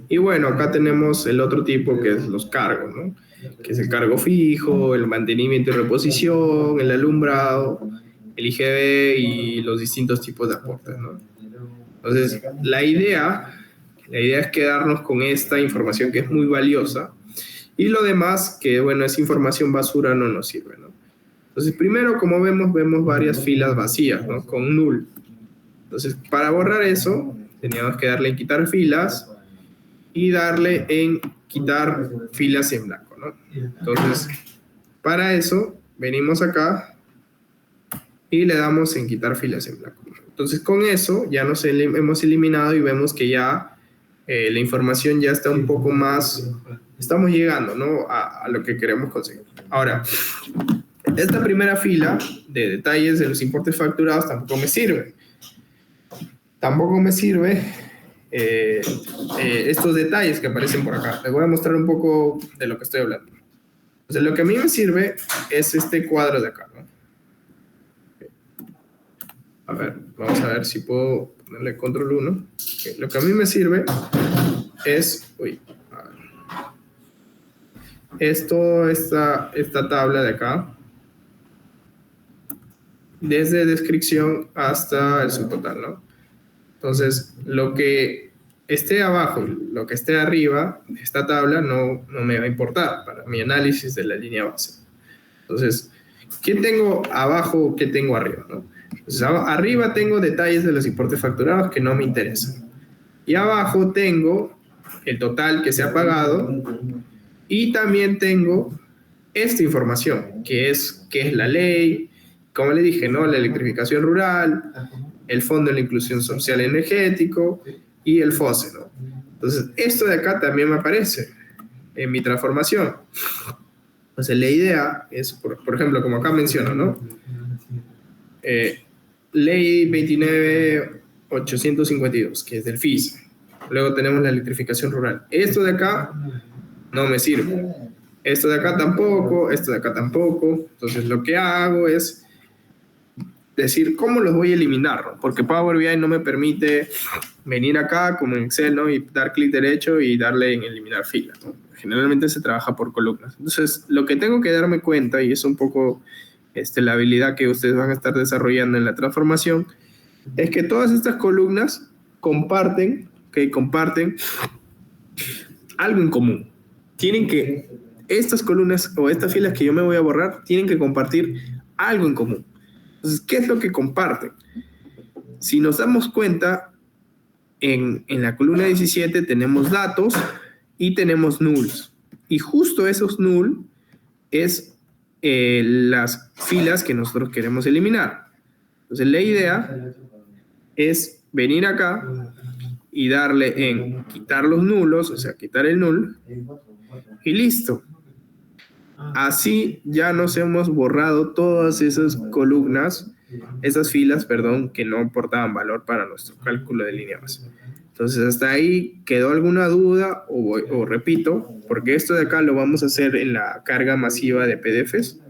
Y bueno, acá tenemos el otro tipo que es los cargos, ¿no? Que es el cargo fijo, el mantenimiento y reposición, el alumbrado, el IGB y los distintos tipos de aportes, ¿no? Entonces, la idea es quedarnos con esta información que es muy valiosa y lo demás, que bueno, es información basura, no nos sirve, ¿no? Entonces, primero, como vemos varias filas vacías, ¿no? Con null. Entonces, para borrar eso, teníamos que darle en quitar filas y darle en quitar filas en blanco, ¿no? Entonces, para eso, venimos acá y le damos en quitar filas en blanco. Entonces, con eso ya nos hemos eliminado y vemos que ya la información ya está un poco más, estamos llegando, ¿no? a lo que queremos conseguir. Ahora, esta primera fila de detalles de los importes facturados tampoco me sirve. Tampoco me sirve estos detalles que aparecen por acá. Les voy a mostrar un poco de lo que estoy hablando. Entonces, lo que a mí me sirve es este cuadro de acá, ¿no? A ver, vamos a ver si puedo ponerle control 1. Okay. Lo que a mí me sirve es, es toda esta tabla de acá, desde descripción hasta el subtotal, ¿no? Entonces, lo que esté abajo, lo que esté arriba de esta tabla no me va a importar para mi análisis de la línea base. Entonces, ¿qué tengo abajo, qué tengo arriba, ¿no? Entonces, arriba tengo detalles de los importes facturados que no me interesan. Y abajo tengo el total que se ha pagado y también tengo esta información, que es la ley, como le dije, ¿no? La electrificación rural, el Fondo de la Inclusión Social Energético y el FOSE, ¿no? Entonces, esto de acá también me aparece en mi transformación. Entonces, la idea es, por ejemplo, como acá menciono, ¿no? Ley 29.852, que es del FIS. Luego tenemos la electrificación rural. Esto de acá no me sirve. Esto de acá tampoco, esto de acá tampoco. Entonces, lo que hago es decir cómo los voy a eliminar, ¿no? Porque Power BI no me permite venir acá como en Excel, ¿no? Y dar clic derecho y darle en eliminar filas, ¿no? Generalmente se trabaja por columnas. Entonces, lo que tengo que darme cuenta, y es un poco la habilidad que ustedes van a estar desarrollando en la transformación, es que todas estas columnas comparten algo en común. Estas columnas o estas filas que yo me voy a borrar tienen que compartir algo en común. Entonces, ¿qué es lo que comparten? Si nos damos cuenta, en la columna 17 tenemos datos y tenemos nulls. Y justo esos null es las filas que nosotros queremos eliminar. Entonces, la idea es venir acá y darle en quitar los nulos, o sea, quitar el null, y listo. Así ya nos hemos borrado todas esas columnas, esas filas, perdón, que no aportaban valor para nuestro cálculo de línea base. Entonces, hasta ahí, ¿quedó alguna duda? O repito, porque esto de acá lo vamos a hacer en la carga masiva de PDFs.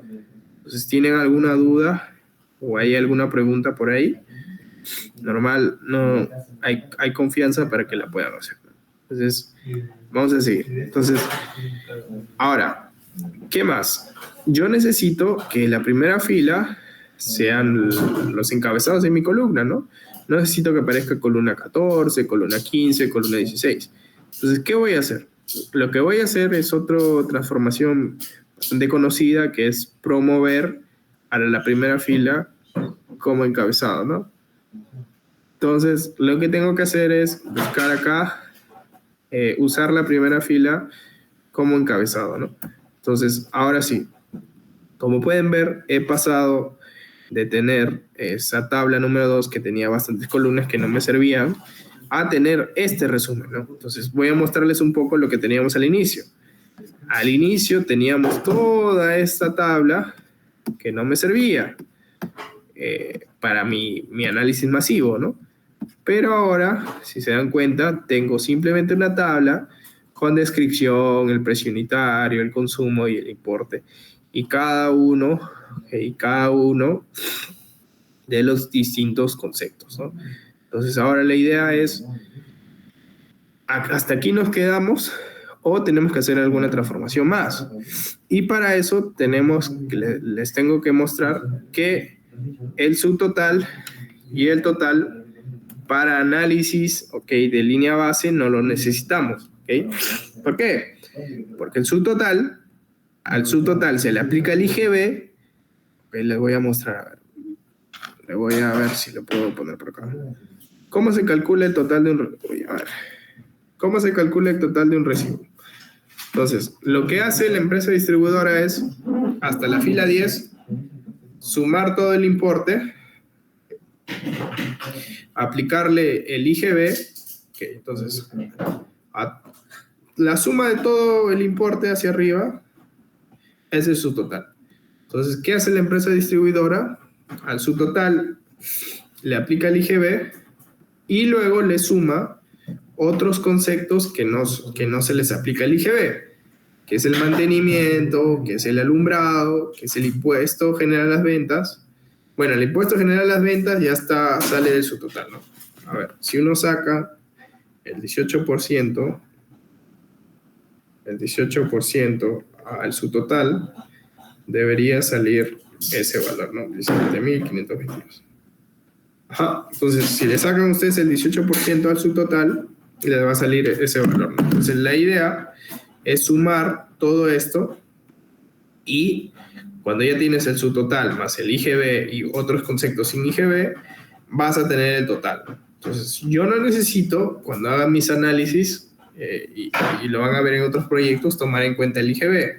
Entonces, ¿tienen alguna duda o hay alguna pregunta por ahí? Normal, no hay confianza para que la puedan hacer. Entonces, vamos a seguir. Entonces, ahora, ¿qué más? Yo necesito que la primera fila sean los encabezados de mi columna, ¿no? No necesito que aparezca columna 14, columna 15, columna 16. Entonces, ¿qué voy a hacer? Lo que voy a hacer es otra transformación bastante conocida, que es promover a la primera fila como encabezado, ¿no? Entonces, lo que tengo que hacer es buscar acá, usar la primera fila como encabezado, ¿no? Entonces, ahora sí, como pueden ver, he pasado de tener esa tabla número 2 que tenía bastantes columnas que no me servían a tener este resumen, ¿no? Entonces, voy a mostrarles un poco lo que teníamos al inicio. Al inicio teníamos toda esta tabla que no me servía para mi análisis masivo, ¿no? Pero ahora, si se dan cuenta, tengo simplemente una tabla con descripción, el precio unitario, el consumo y el importe. Y cada uno de los distintos conceptos, ¿no? Entonces, ahora la idea es, ¿hasta aquí nos quedamos o tenemos que hacer alguna transformación más? Y para eso les tengo que mostrar que el subtotal y el total para análisis, de línea base no lo necesitamos, ¿ok? ¿Por qué? Porque al subtotal se le aplica el IGB. Les voy a mostrar, a ver. Le voy a ver si lo puedo poner por acá. ¿Cómo se calcula el total de un ¿Cómo se calcula el total de un recibo? Entonces, lo que hace la empresa distribuidora es, hasta la fila 10, sumar todo el importe, aplicarle el IGB, entonces, la suma de todo el importe hacia arriba, ese es su total. Entonces, ¿qué hace la empresa distribuidora? Al subtotal le aplica el IGB y luego le suma otros conceptos que no se les aplica el IGB, que es el mantenimiento, que es el alumbrado, que es el impuesto general a las ventas. Bueno, el impuesto general a las ventas ya sale del subtotal, ¿no? A ver, si uno saca el 18% al subtotal, debería salir ese valor, ¿no? 17.522. Ajá, entonces si le sacan ustedes el 18% al subtotal, les va a salir ese valor, ¿no? Entonces la idea es sumar todo esto y cuando ya tienes el subtotal más el IGB y otros conceptos sin IGB, vas a tener el total. Entonces yo no necesito, cuando hagan mis análisis, y lo van a ver en otros proyectos, tomar en cuenta el IGB.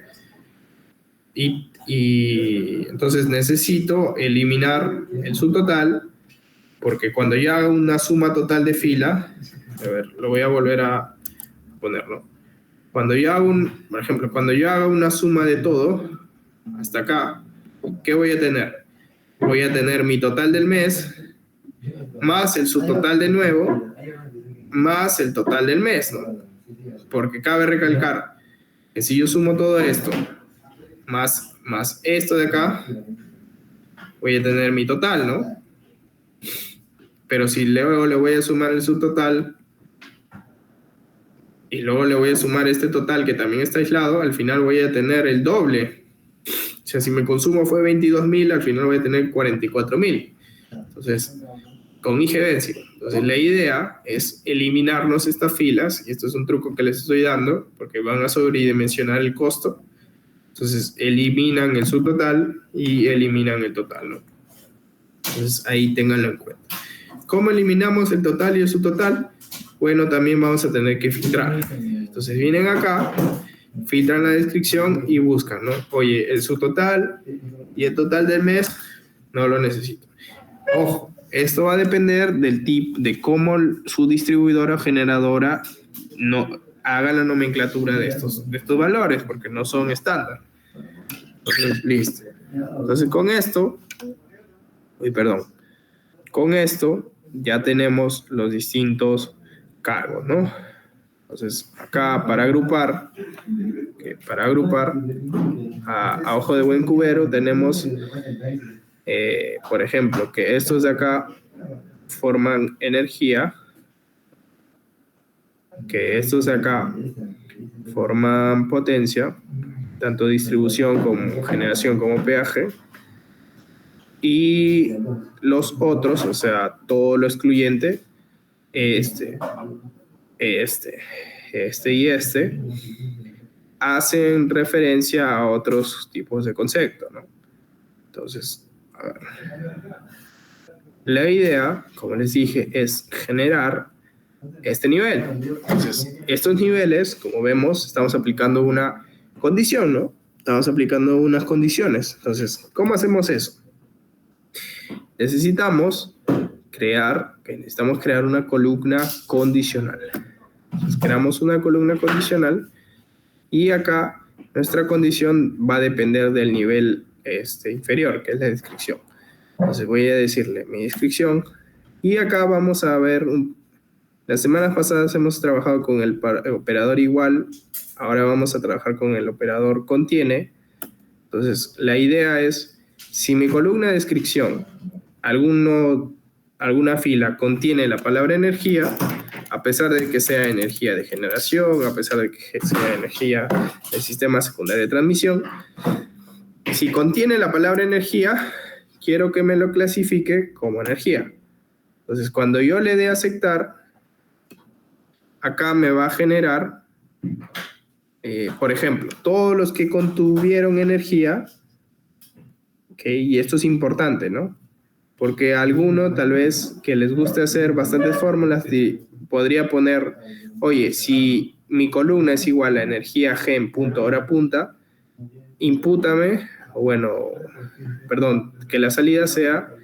Y entonces necesito eliminar el subtotal, porque cuando yo haga una suma total de fila, a ver, lo voy a volver a ponerlo. Cuando yo hago por ejemplo, cuando yo haga una suma de todo, hasta acá, ¿qué voy a tener? Voy a tener mi total del mes, más el subtotal de nuevo, más el total del mes, ¿no? Porque cabe recalcar que si yo sumo todo esto, más esto de acá, voy a tener mi total, ¿no? Pero si luego le voy a sumar el subtotal y luego le voy a sumar este total que también está aislado, al final voy a tener el doble. sea, si mi consumo fue 22.000, al final voy a tener 44.000. Entonces, con IGB, sí. Entonces, la idea es eliminarnos estas filas, y esto es un truco que les estoy dando, porque van a sobredimensionar el costo. Entonces, eliminan el subtotal y eliminan el total, ¿no? Entonces, ahí ténganlo en cuenta. ¿Cómo eliminamos el total y el subtotal? Bueno, también vamos a tener que filtrar. Entonces, vienen acá, filtran la descripción y buscan, ¿no? Oye, el subtotal y el total del mes no lo necesito. Ojo, esto va a depender del tipo, de cómo su distribuidora o generadora no haga la nomenclatura de estos valores, porque no son estándar. Entonces, listo. Entonces, con esto ya tenemos los distintos cargos, ¿no? Entonces, acá para agrupar a ojo de buen cubero tenemos, por ejemplo, que estos de acá forman energía, que estos de acá forman potencia, tanto distribución como generación como peaje, y los otros, o sea, todo lo excluyente, este y este, hacen referencia a otros tipos de concepto, ¿no? Entonces, a ver. La idea, como les dije, es generar este nivel. Entonces, estos niveles, como vemos, estamos aplicando una condición, ¿no? Estamos aplicando unas condiciones. Entonces, ¿cómo hacemos eso? Necesitamos crear una columna condicional. Entonces, creamos una columna condicional y acá nuestra condición va a depender del nivel inferior, que es la descripción. Entonces voy a decirle mi descripción y acá vamos a ver, las semanas pasadas hemos trabajado con el operador igual, ahora vamos a trabajar con el operador contiene. Entonces la idea es, si mi columna de descripción, alguna fila contiene la palabra energía, a pesar de que sea energía de generación, a pesar de que sea energía del sistema secundario de transmisión, si contiene la palabra energía, quiero que me lo clasifique como energía. Entonces, cuando yo le dé a aceptar, acá me va a generar, por ejemplo, todos los que contuvieron energía, ¿okay? Y esto es importante, ¿no? Porque a alguno tal vez que les guste hacer bastantes fórmulas, podría poner, oye, si mi columna es igual a energía G en punto hora punta, impútame, que la salida sea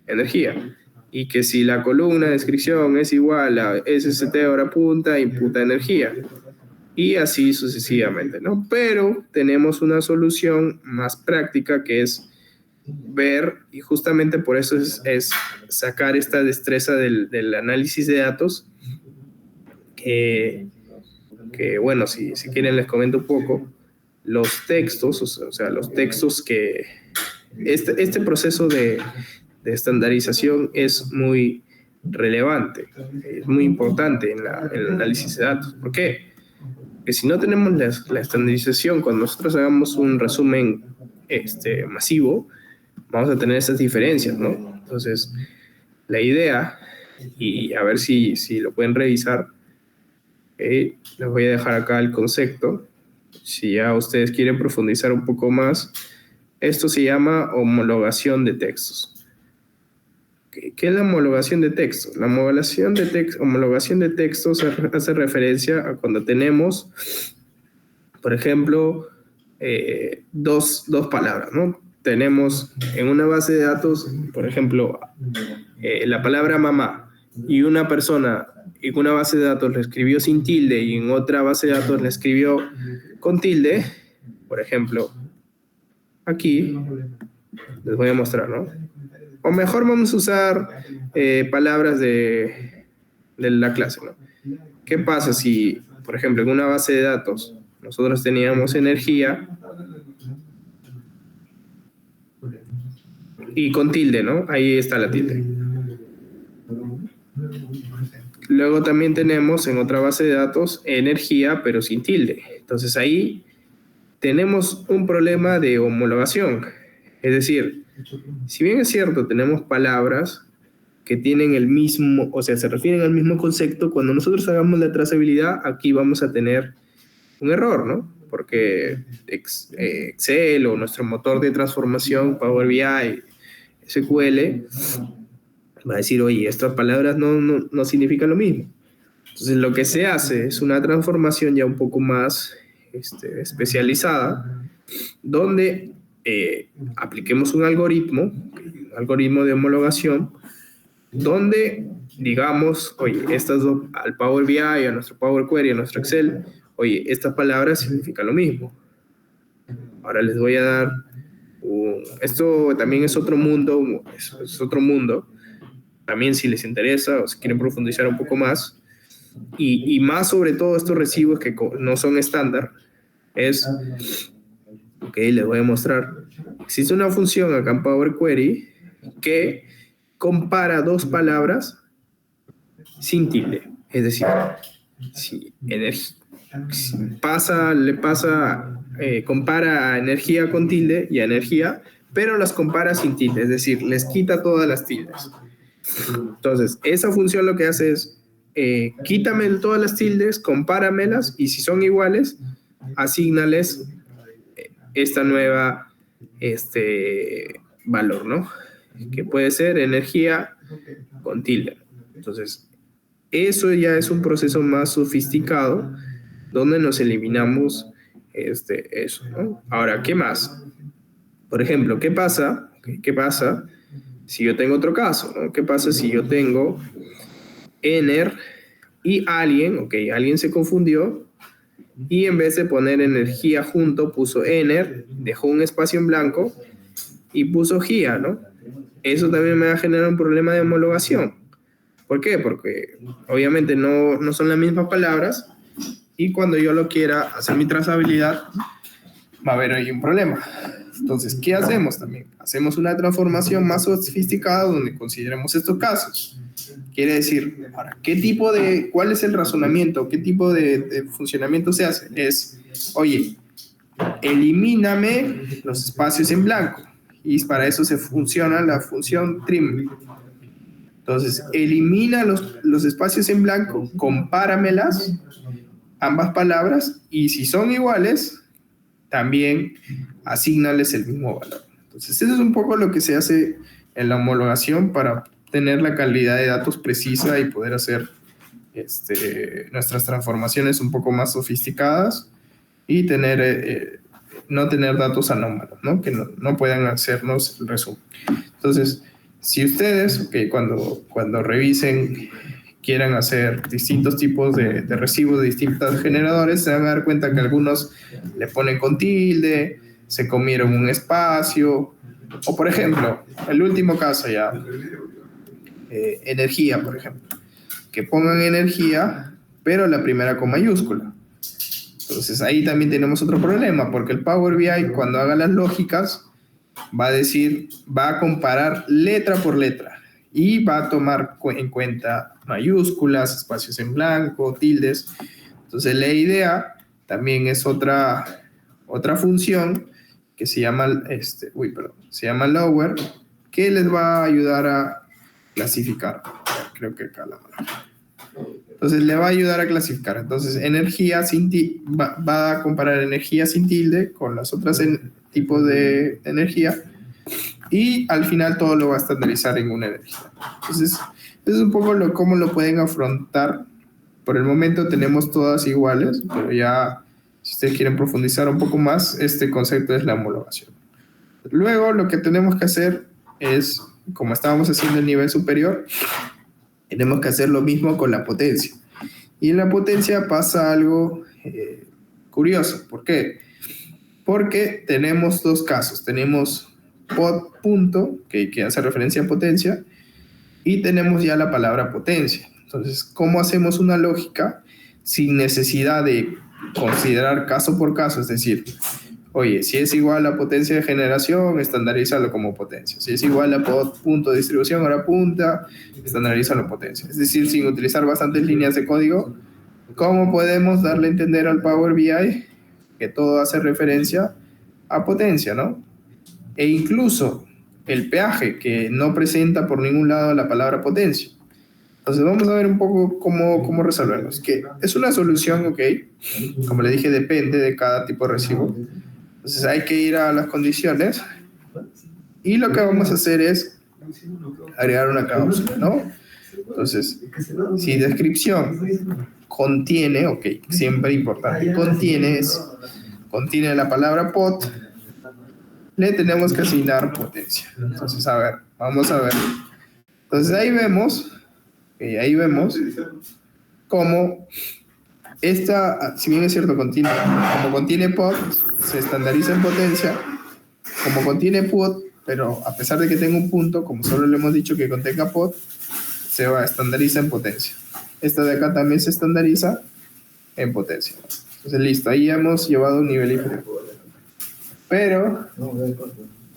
energía. Y que si la columna de descripción es igual a SST hora punta, imputa energía. Y así sucesivamente, ¿no? Pero tenemos una solución más práctica que es ver, y justamente por eso es sacar esta destreza del análisis de datos, que bueno, si quieren les comento un poco, los textos, o sea, los textos que... Este proceso de estandarización es muy relevante, es muy importante en el análisis de datos. ¿Por qué? Porque si no tenemos la estandarización, cuando nosotros hagamos un resumen masivo, vamos a tener estas diferencias, ¿no? Entonces, la idea, y a ver si lo pueden revisar, les voy a dejar acá el concepto. Si ya ustedes quieren profundizar un poco más, esto se llama homologación de textos. ¿Qué es la homologación de textos? La homologación de textos hace referencia a cuando tenemos, por ejemplo, dos palabras, ¿no? Tenemos en una base de datos, por ejemplo, la palabra mamá, y una persona en una base de datos la escribió sin tilde y en otra base de datos la escribió con tilde. Por ejemplo, aquí les voy a mostrar, ¿no? O mejor vamos a usar palabras de la clase, ¿no? ¿Qué pasa si, por ejemplo, en una base de datos nosotros teníamos energía y con tilde, ¿no? Ahí está la tilde. Luego también tenemos en otra base de datos energía, pero sin tilde. Entonces ahí tenemos un problema de homologación. Es decir, si bien es cierto, tenemos palabras que tienen el mismo, o sea, se refieren al mismo concepto, cuando nosotros hagamos la trazabilidad, aquí vamos a tener un error, ¿no? Porque Excel o nuestro motor de transformación, Power BI, SQL, va a decir, oye, estas palabras no significan lo mismo. Entonces, lo que se hace es una transformación ya un poco más especializada, donde apliquemos un algoritmo de homologación, donde digamos, oye, estas dos, al Power BI, a nuestro Power Query, a nuestro Excel, oye, estas palabras significan lo mismo. Ahora les voy a dar, esto también es otro mundo, es otro mundo, también si les interesa o si quieren profundizar un poco más, y más sobre todo estos recibos que no son estándar, es, ok, les voy a mostrar, existe una función acá en Power Query que compara dos palabras sin tilde, es decir, si compara a energía con tilde y a energía, pero las compara sin tilde, es decir, les quita todas las tildes. Entonces, esa función lo que hace es, quítame todas las tildes, compáramelas, y si son iguales, asígnales esta nueva valor, ¿no? Que puede ser energía con tilde. Entonces, eso ya es un proceso más sofisticado donde nos eliminamos eso, ¿no? Ahora, ¿qué más? Por ejemplo, ¿qué pasa? ¿Qué pasa si yo tengo otro caso, ¿no? ¿Qué pasa si yo tengo ener y alguien se confundió y en vez de poner energía junto puso ener, dejó un espacio en blanco y puso gia, ¿no? Eso también me va a generar un problema de homologación. ¿Por qué? Porque obviamente no son las mismas palabras y cuando yo lo quiera hacer mi trazabilidad va a haber ahí un problema. Entonces, ¿qué hacemos también? Hacemos una transformación más sofisticada donde consideremos estos casos. Quiere decir, ahora, ¿cuál es el razonamiento? ¿Qué tipo de funcionamiento se hace? Es, oye, elimíname los espacios en blanco. Y para eso se funciona la función trim. Entonces, elimina los espacios en blanco, compáramelas, ambas palabras, y si son iguales, también asígnales el mismo valor. Entonces, eso es un poco lo que se hace en la homologación para tener la calidad de datos precisa y poder hacer nuestras transformaciones un poco más sofisticadas y no tener datos anómalos, ¿no? Que no puedan hacernos el resumen. Entonces, si ustedes, cuando revisen, quieran hacer distintos tipos de recibos de distintos generadores, se van a dar cuenta que algunos le ponen con tilde, se comieron un espacio, o por ejemplo, el último caso ya, energía, por ejemplo, que pongan energía, pero la primera con mayúscula. Entonces ahí también tenemos otro problema, porque el Power BI cuando haga las lógicas va a comparar letra por letra y va a tomar en cuenta mayúsculas, espacios en blanco, tildes. Entonces la idea también es otra función que se llama, se llama lower, que les va a ayudar a clasificar. Creo que acá la palabra. Entonces le va a ayudar a clasificar. Entonces energía va a comparar energía sin tilde con los otros tipos de energía y al final todo lo va a estandarizar en una energía. Entonces eso es un poco cómo lo pueden afrontar. Por el momento tenemos todas iguales, pero ya si ustedes quieren profundizar un poco más, este concepto es la homologación. Luego lo que tenemos que hacer es, como estábamos haciendo el nivel superior, tenemos que hacer lo mismo con la potencia. Y en la potencia pasa algo curioso. ¿Por qué? Porque tenemos dos casos. Tenemos pod punto, que hace referencia a potencia, y tenemos ya la palabra potencia. Entonces, ¿cómo hacemos una lógica sin necesidad de considerar caso por caso? Es decir, oye, si es igual a potencia de generación, estandarízalo como potencia. Si es igual a punto de distribución, hora punta, estandarízalo potencia. Es decir, sin utilizar bastantes líneas de código, ¿cómo podemos darle a entender al Power BI que todo hace referencia a potencia, ¿no? E incluso el peaje, que no presenta por ningún lado la palabra potencia. Entonces vamos a ver un poco cómo resolverlos. Que es una solución, ok, como le dije, depende de cada tipo de recibo. Entonces hay que ir a las condiciones y lo que vamos a hacer es agregar una cláusula, ¿no? Entonces, si descripción contiene, ok, siempre importante, contiene la palabra pot, le tenemos que asignar potencia. Entonces, a ver, vamos a ver. Entonces ahí vemos cómo esta, si bien es cierto, como contiene pot, se estandariza en potencia, como contiene pot, pero a pesar de que tenga un punto, como solo le hemos dicho que contenga pot, se va a estandarizar en potencia. Esta de acá también se estandariza en potencia. Entonces, listo, ahí ya hemos llevado un nivel inferior. Pero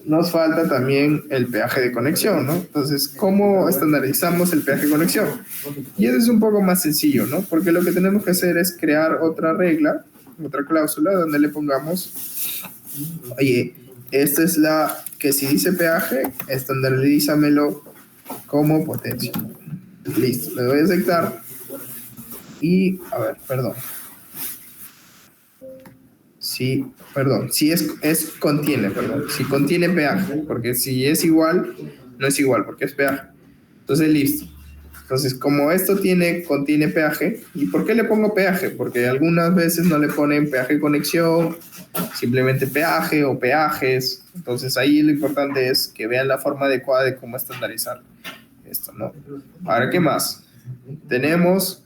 nos falta también el peaje de conexión, ¿no? Entonces, ¿cómo estandarizamos el peaje de conexión? Y eso es un poco más sencillo, ¿no? Porque lo que tenemos que hacer es crear otra regla, otra cláusula, donde le pongamos, oye, esta es la que si dice peaje, estandarízamelo como potencia. Listo, le doy a aceptar. Y, a ver, perdón. Sí, perdón, si contiene, perdón, si contiene peaje, porque si es igual, no es igual, porque es peaje. Entonces, listo. Entonces, como esto contiene peaje, ¿y por qué le pongo peaje? Porque algunas veces no le ponen peaje de conexión, simplemente peaje o peajes. Entonces, ahí lo importante es que vean la forma adecuada de cómo estandarizar esto, ¿no? Ahora, ¿qué más? Tenemos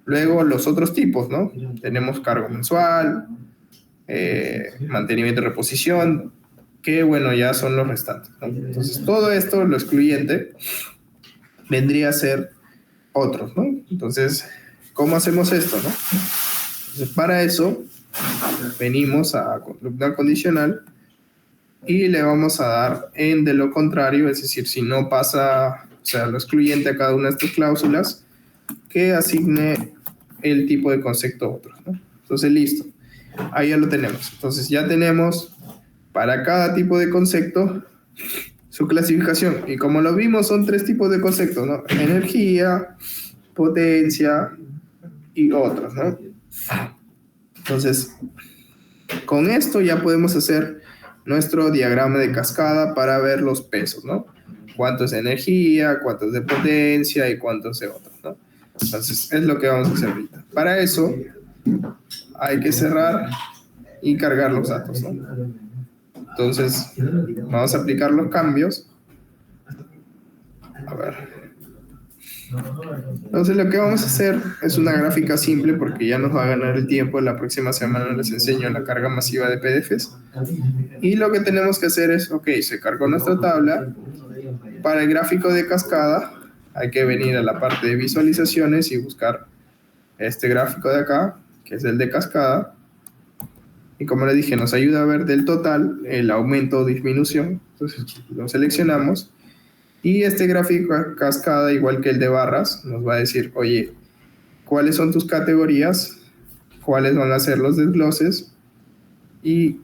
luego los otros tipos, ¿no? Tenemos cargo mensual, mantenimiento y reposición, que bueno, ya son los restantes, ¿no? Entonces, todo esto, lo excluyente, vendría a ser otros, ¿no? Entonces, ¿cómo hacemos esto, no? Entonces, para eso, venimos a columna condicional y le vamos a dar en de lo contrario, es decir, si no pasa, o sea, lo excluyente a cada una de estas cláusulas, que asigne el tipo de concepto a otros, ¿no? Entonces, listo. Ahí ya lo tenemos. Entonces ya tenemos para cada tipo de concepto su clasificación. Y como lo vimos, son 3 tipos de conceptos, ¿no? Energía, potencia y otros, ¿no? Entonces, con esto ya podemos hacer nuestro diagrama de cascada para ver los pesos, ¿no? Cuánto es de energía, cuánto es de potencia y cuánto es de otros, ¿no? Entonces, es lo que vamos a hacer ahorita. Para eso, hay que cerrar y cargar los datos, ¿no? Entonces, vamos a aplicar los cambios. A ver. Entonces, lo que vamos a hacer es una gráfica simple porque ya nos va a ganar el tiempo. La próxima semana les enseño la carga masiva de PDFs. Y lo que tenemos que hacer es, ok, se cargó nuestra tabla. Para el gráfico de cascada, hay que venir a la parte de visualizaciones y buscar este gráfico de acá, que es el de cascada. Y como les dije, nos ayuda a ver del total el aumento o disminución. Entonces lo seleccionamos. Y este gráfico a cascada, igual que el de barras, nos va a decir, oye, ¿cuáles son tus categorías? ¿Cuáles van a ser los desgloses? Y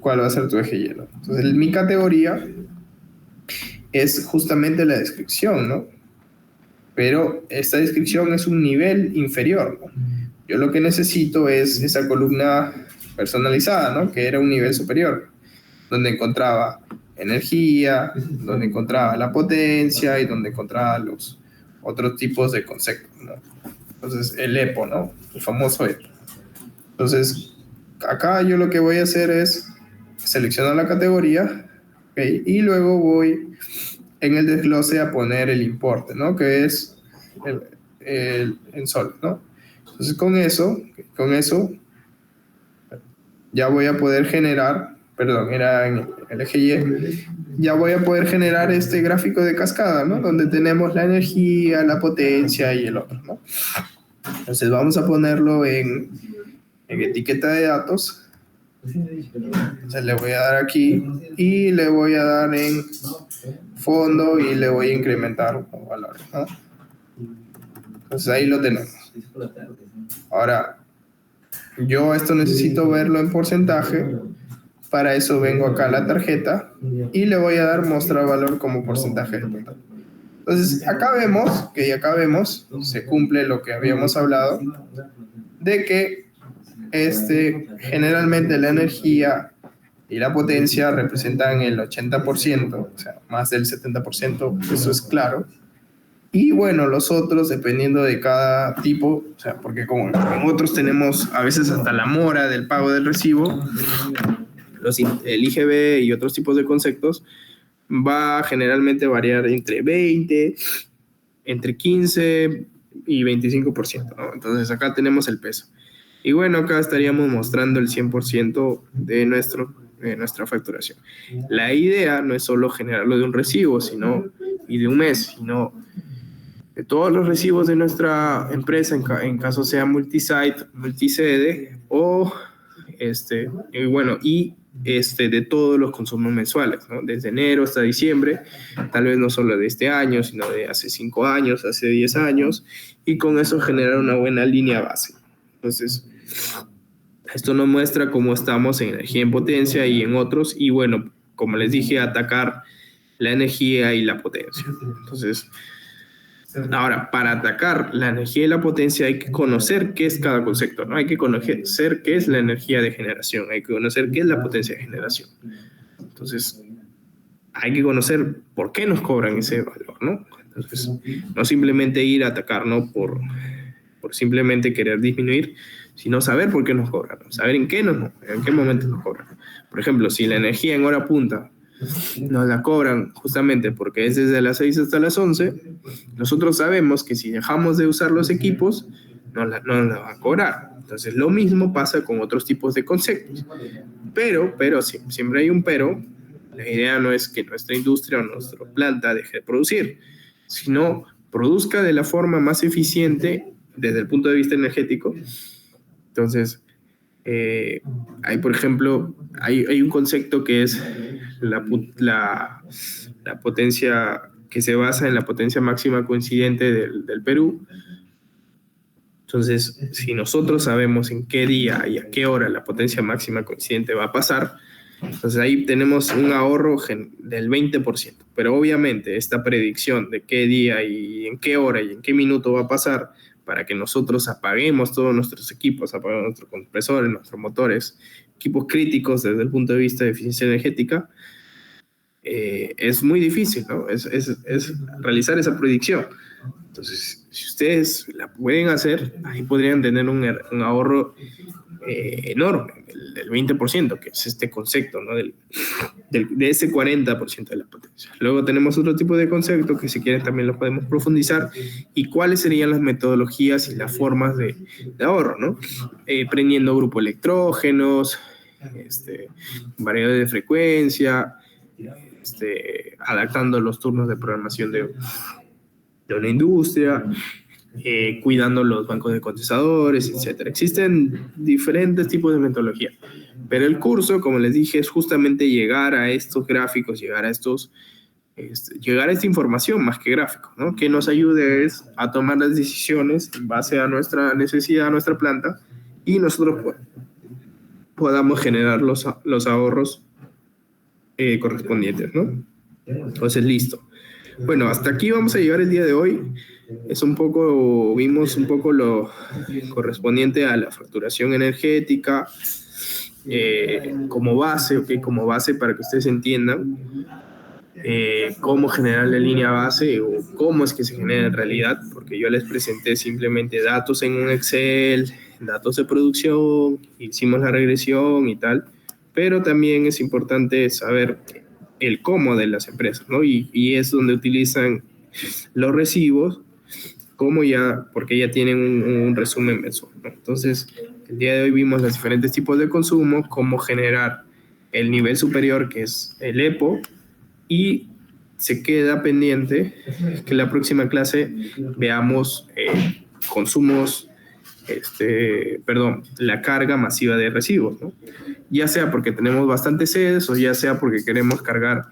cuál va a ser tu eje hielo. Entonces mi categoría es justamente la descripción, ¿no? Pero esta descripción es un nivel inferior, ¿no? Yo lo que necesito es esa columna personalizada, ¿no? Que era un nivel superior, donde encontraba energía, donde encontraba la potencia y donde encontraba los otros tipos de conceptos, ¿no? Entonces, el EPO, ¿no? El famoso EPO. Entonces, acá yo lo que voy a hacer es seleccionar la categoría, ¿okay? Y luego voy en el desglose a poner el importe, ¿no? Que es en sol, ¿no? Entonces, con eso ya voy a poder generar, perdón, era en el eje Y, ya voy a poder generar este gráfico de cascada, ¿no? Donde tenemos la energía, la potencia y el otro, ¿no? Entonces vamos a ponerlo en etiqueta de datos. Entonces le voy a dar aquí y le voy a dar en fondo y le voy a incrementar un valor, ¿no? Entonces ahí lo tenemos. Ahora, yo esto necesito verlo en porcentaje. Para eso vengo acá a la tarjeta y le voy a dar mostrar valor como porcentaje del total. Entonces, acá vemos, se cumple lo que habíamos hablado, de que generalmente la energía y la potencia representan el 80%, o sea, más del 70%, eso es claro. Y bueno, los otros, dependiendo de cada tipo, o sea, porque como en otros tenemos a veces hasta la mora del pago del recibo, el IGB y otros tipos de conceptos, va a generalmente variar entre 15 y 25%, ¿no? Entonces acá tenemos el peso. Y bueno, acá estaríamos mostrando el 100% de nuestra facturación. La idea no es solo generarlo de un recibo y de un mes, sino de todos los recibos de nuestra empresa, en caso sea multisite, multisede, de todos los consumos mensuales, ¿no? Desde enero hasta diciembre, tal vez no solo de este año, sino de hace 5 años, hace 10 años, y con eso generar una buena línea base. Entonces, esto nos muestra cómo estamos en energía en potencia y en otros, y bueno, como les dije, atacar la energía y la potencia. Entonces, ahora, para atacar la energía y la potencia hay que conocer qué es cada concepto, ¿no? Hay que conocer qué es la energía de generación, hay que conocer qué es la potencia de generación. Entonces, hay que conocer por qué nos cobran ese valor, ¿no? Entonces, no simplemente ir a atacar, ¿no? Por simplemente querer disminuir, sino saber por qué nos cobran, ¿no? Saber en qué momento nos cobran. Por ejemplo, si la energía en hora punta nos la cobran justamente porque es desde las 6 hasta las 11, nosotros sabemos que si dejamos de usar los equipos, no nos la va a cobrar. Entonces, lo mismo pasa con otros tipos de conceptos. Pero, siempre hay un pero. La idea no es que nuestra industria o nuestra planta deje de producir, sino produzca de la forma más eficiente desde el punto de vista energético. Entonces, por ejemplo, hay un concepto que es la potencia que se basa en la potencia máxima coincidente del Perú. Entonces, si nosotros sabemos en qué día y a qué hora la potencia máxima coincidente va a pasar, entonces ahí tenemos un ahorro del 20%. Pero obviamente esta predicción de qué día y en qué hora y en qué minuto va a pasar para que nosotros apaguemos todos nuestros equipos, apaguemos nuestros compresores, nuestros motores, equipos críticos desde el punto de vista de eficiencia energética, es muy difícil, ¿no? Es realizar esa predicción. Entonces, si ustedes la pueden hacer, ahí podrían tener un ahorro enorme, del 20%, que es este concepto, ¿no? De ese 40% de la potencia. Luego tenemos otro tipo de concepto que si quieren también lo podemos profundizar, y cuáles serían las metodologías y las formas de ahorro, ¿no? Prendiendo grupo electrógenos, variedad de frecuencia, adaptando los turnos de programación de una industria, cuidando los bancos de condensadores, etc. Existen diferentes tipos de metodología, pero el curso, como les dije, es justamente llegar a estos gráficos, llegar a esta información más que gráficos, ¿no? Que nos ayude a tomar las decisiones en base a nuestra necesidad, a nuestra planta, y nosotros podamos generar los ahorros correspondientes, ¿no? Entonces, listo. Bueno, hasta aquí vamos a llegar el día de hoy. Vimos un poco lo correspondiente a la facturación energética como base, ¿ok? Como base para que ustedes entiendan cómo generar la línea base o cómo es que se genera en realidad, porque yo les presenté simplemente datos en un Excel, datos de producción, hicimos la regresión y tal, pero también es importante saber el cómo de las empresas, ¿no? Y es donde utilizan los recibos porque ya tienen un resumen mensual, ¿no? Entonces, el día de hoy vimos los diferentes tipos de consumo, cómo generar el nivel superior, que es el EPO, y se queda pendiente que en la próxima clase veamos consumos, la carga masiva de recibos, ¿no? Ya sea porque tenemos bastantes sedes o ya sea porque queremos cargar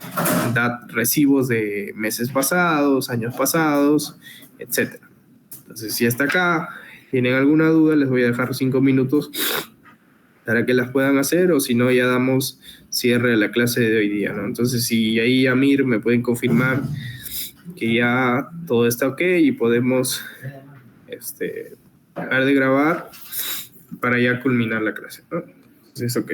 recibos de meses pasados, años pasados, etc. Entonces, si hasta acá tienen alguna duda, les voy a dejar 5 minutos para que las puedan hacer, o si no, ya damos cierre a la clase de hoy día, ¿no? Entonces, si ahí, Amir, me pueden confirmar que ya todo está ok y podemos dejar de grabar para ya culminar la clase, ¿no? Entonces, ok.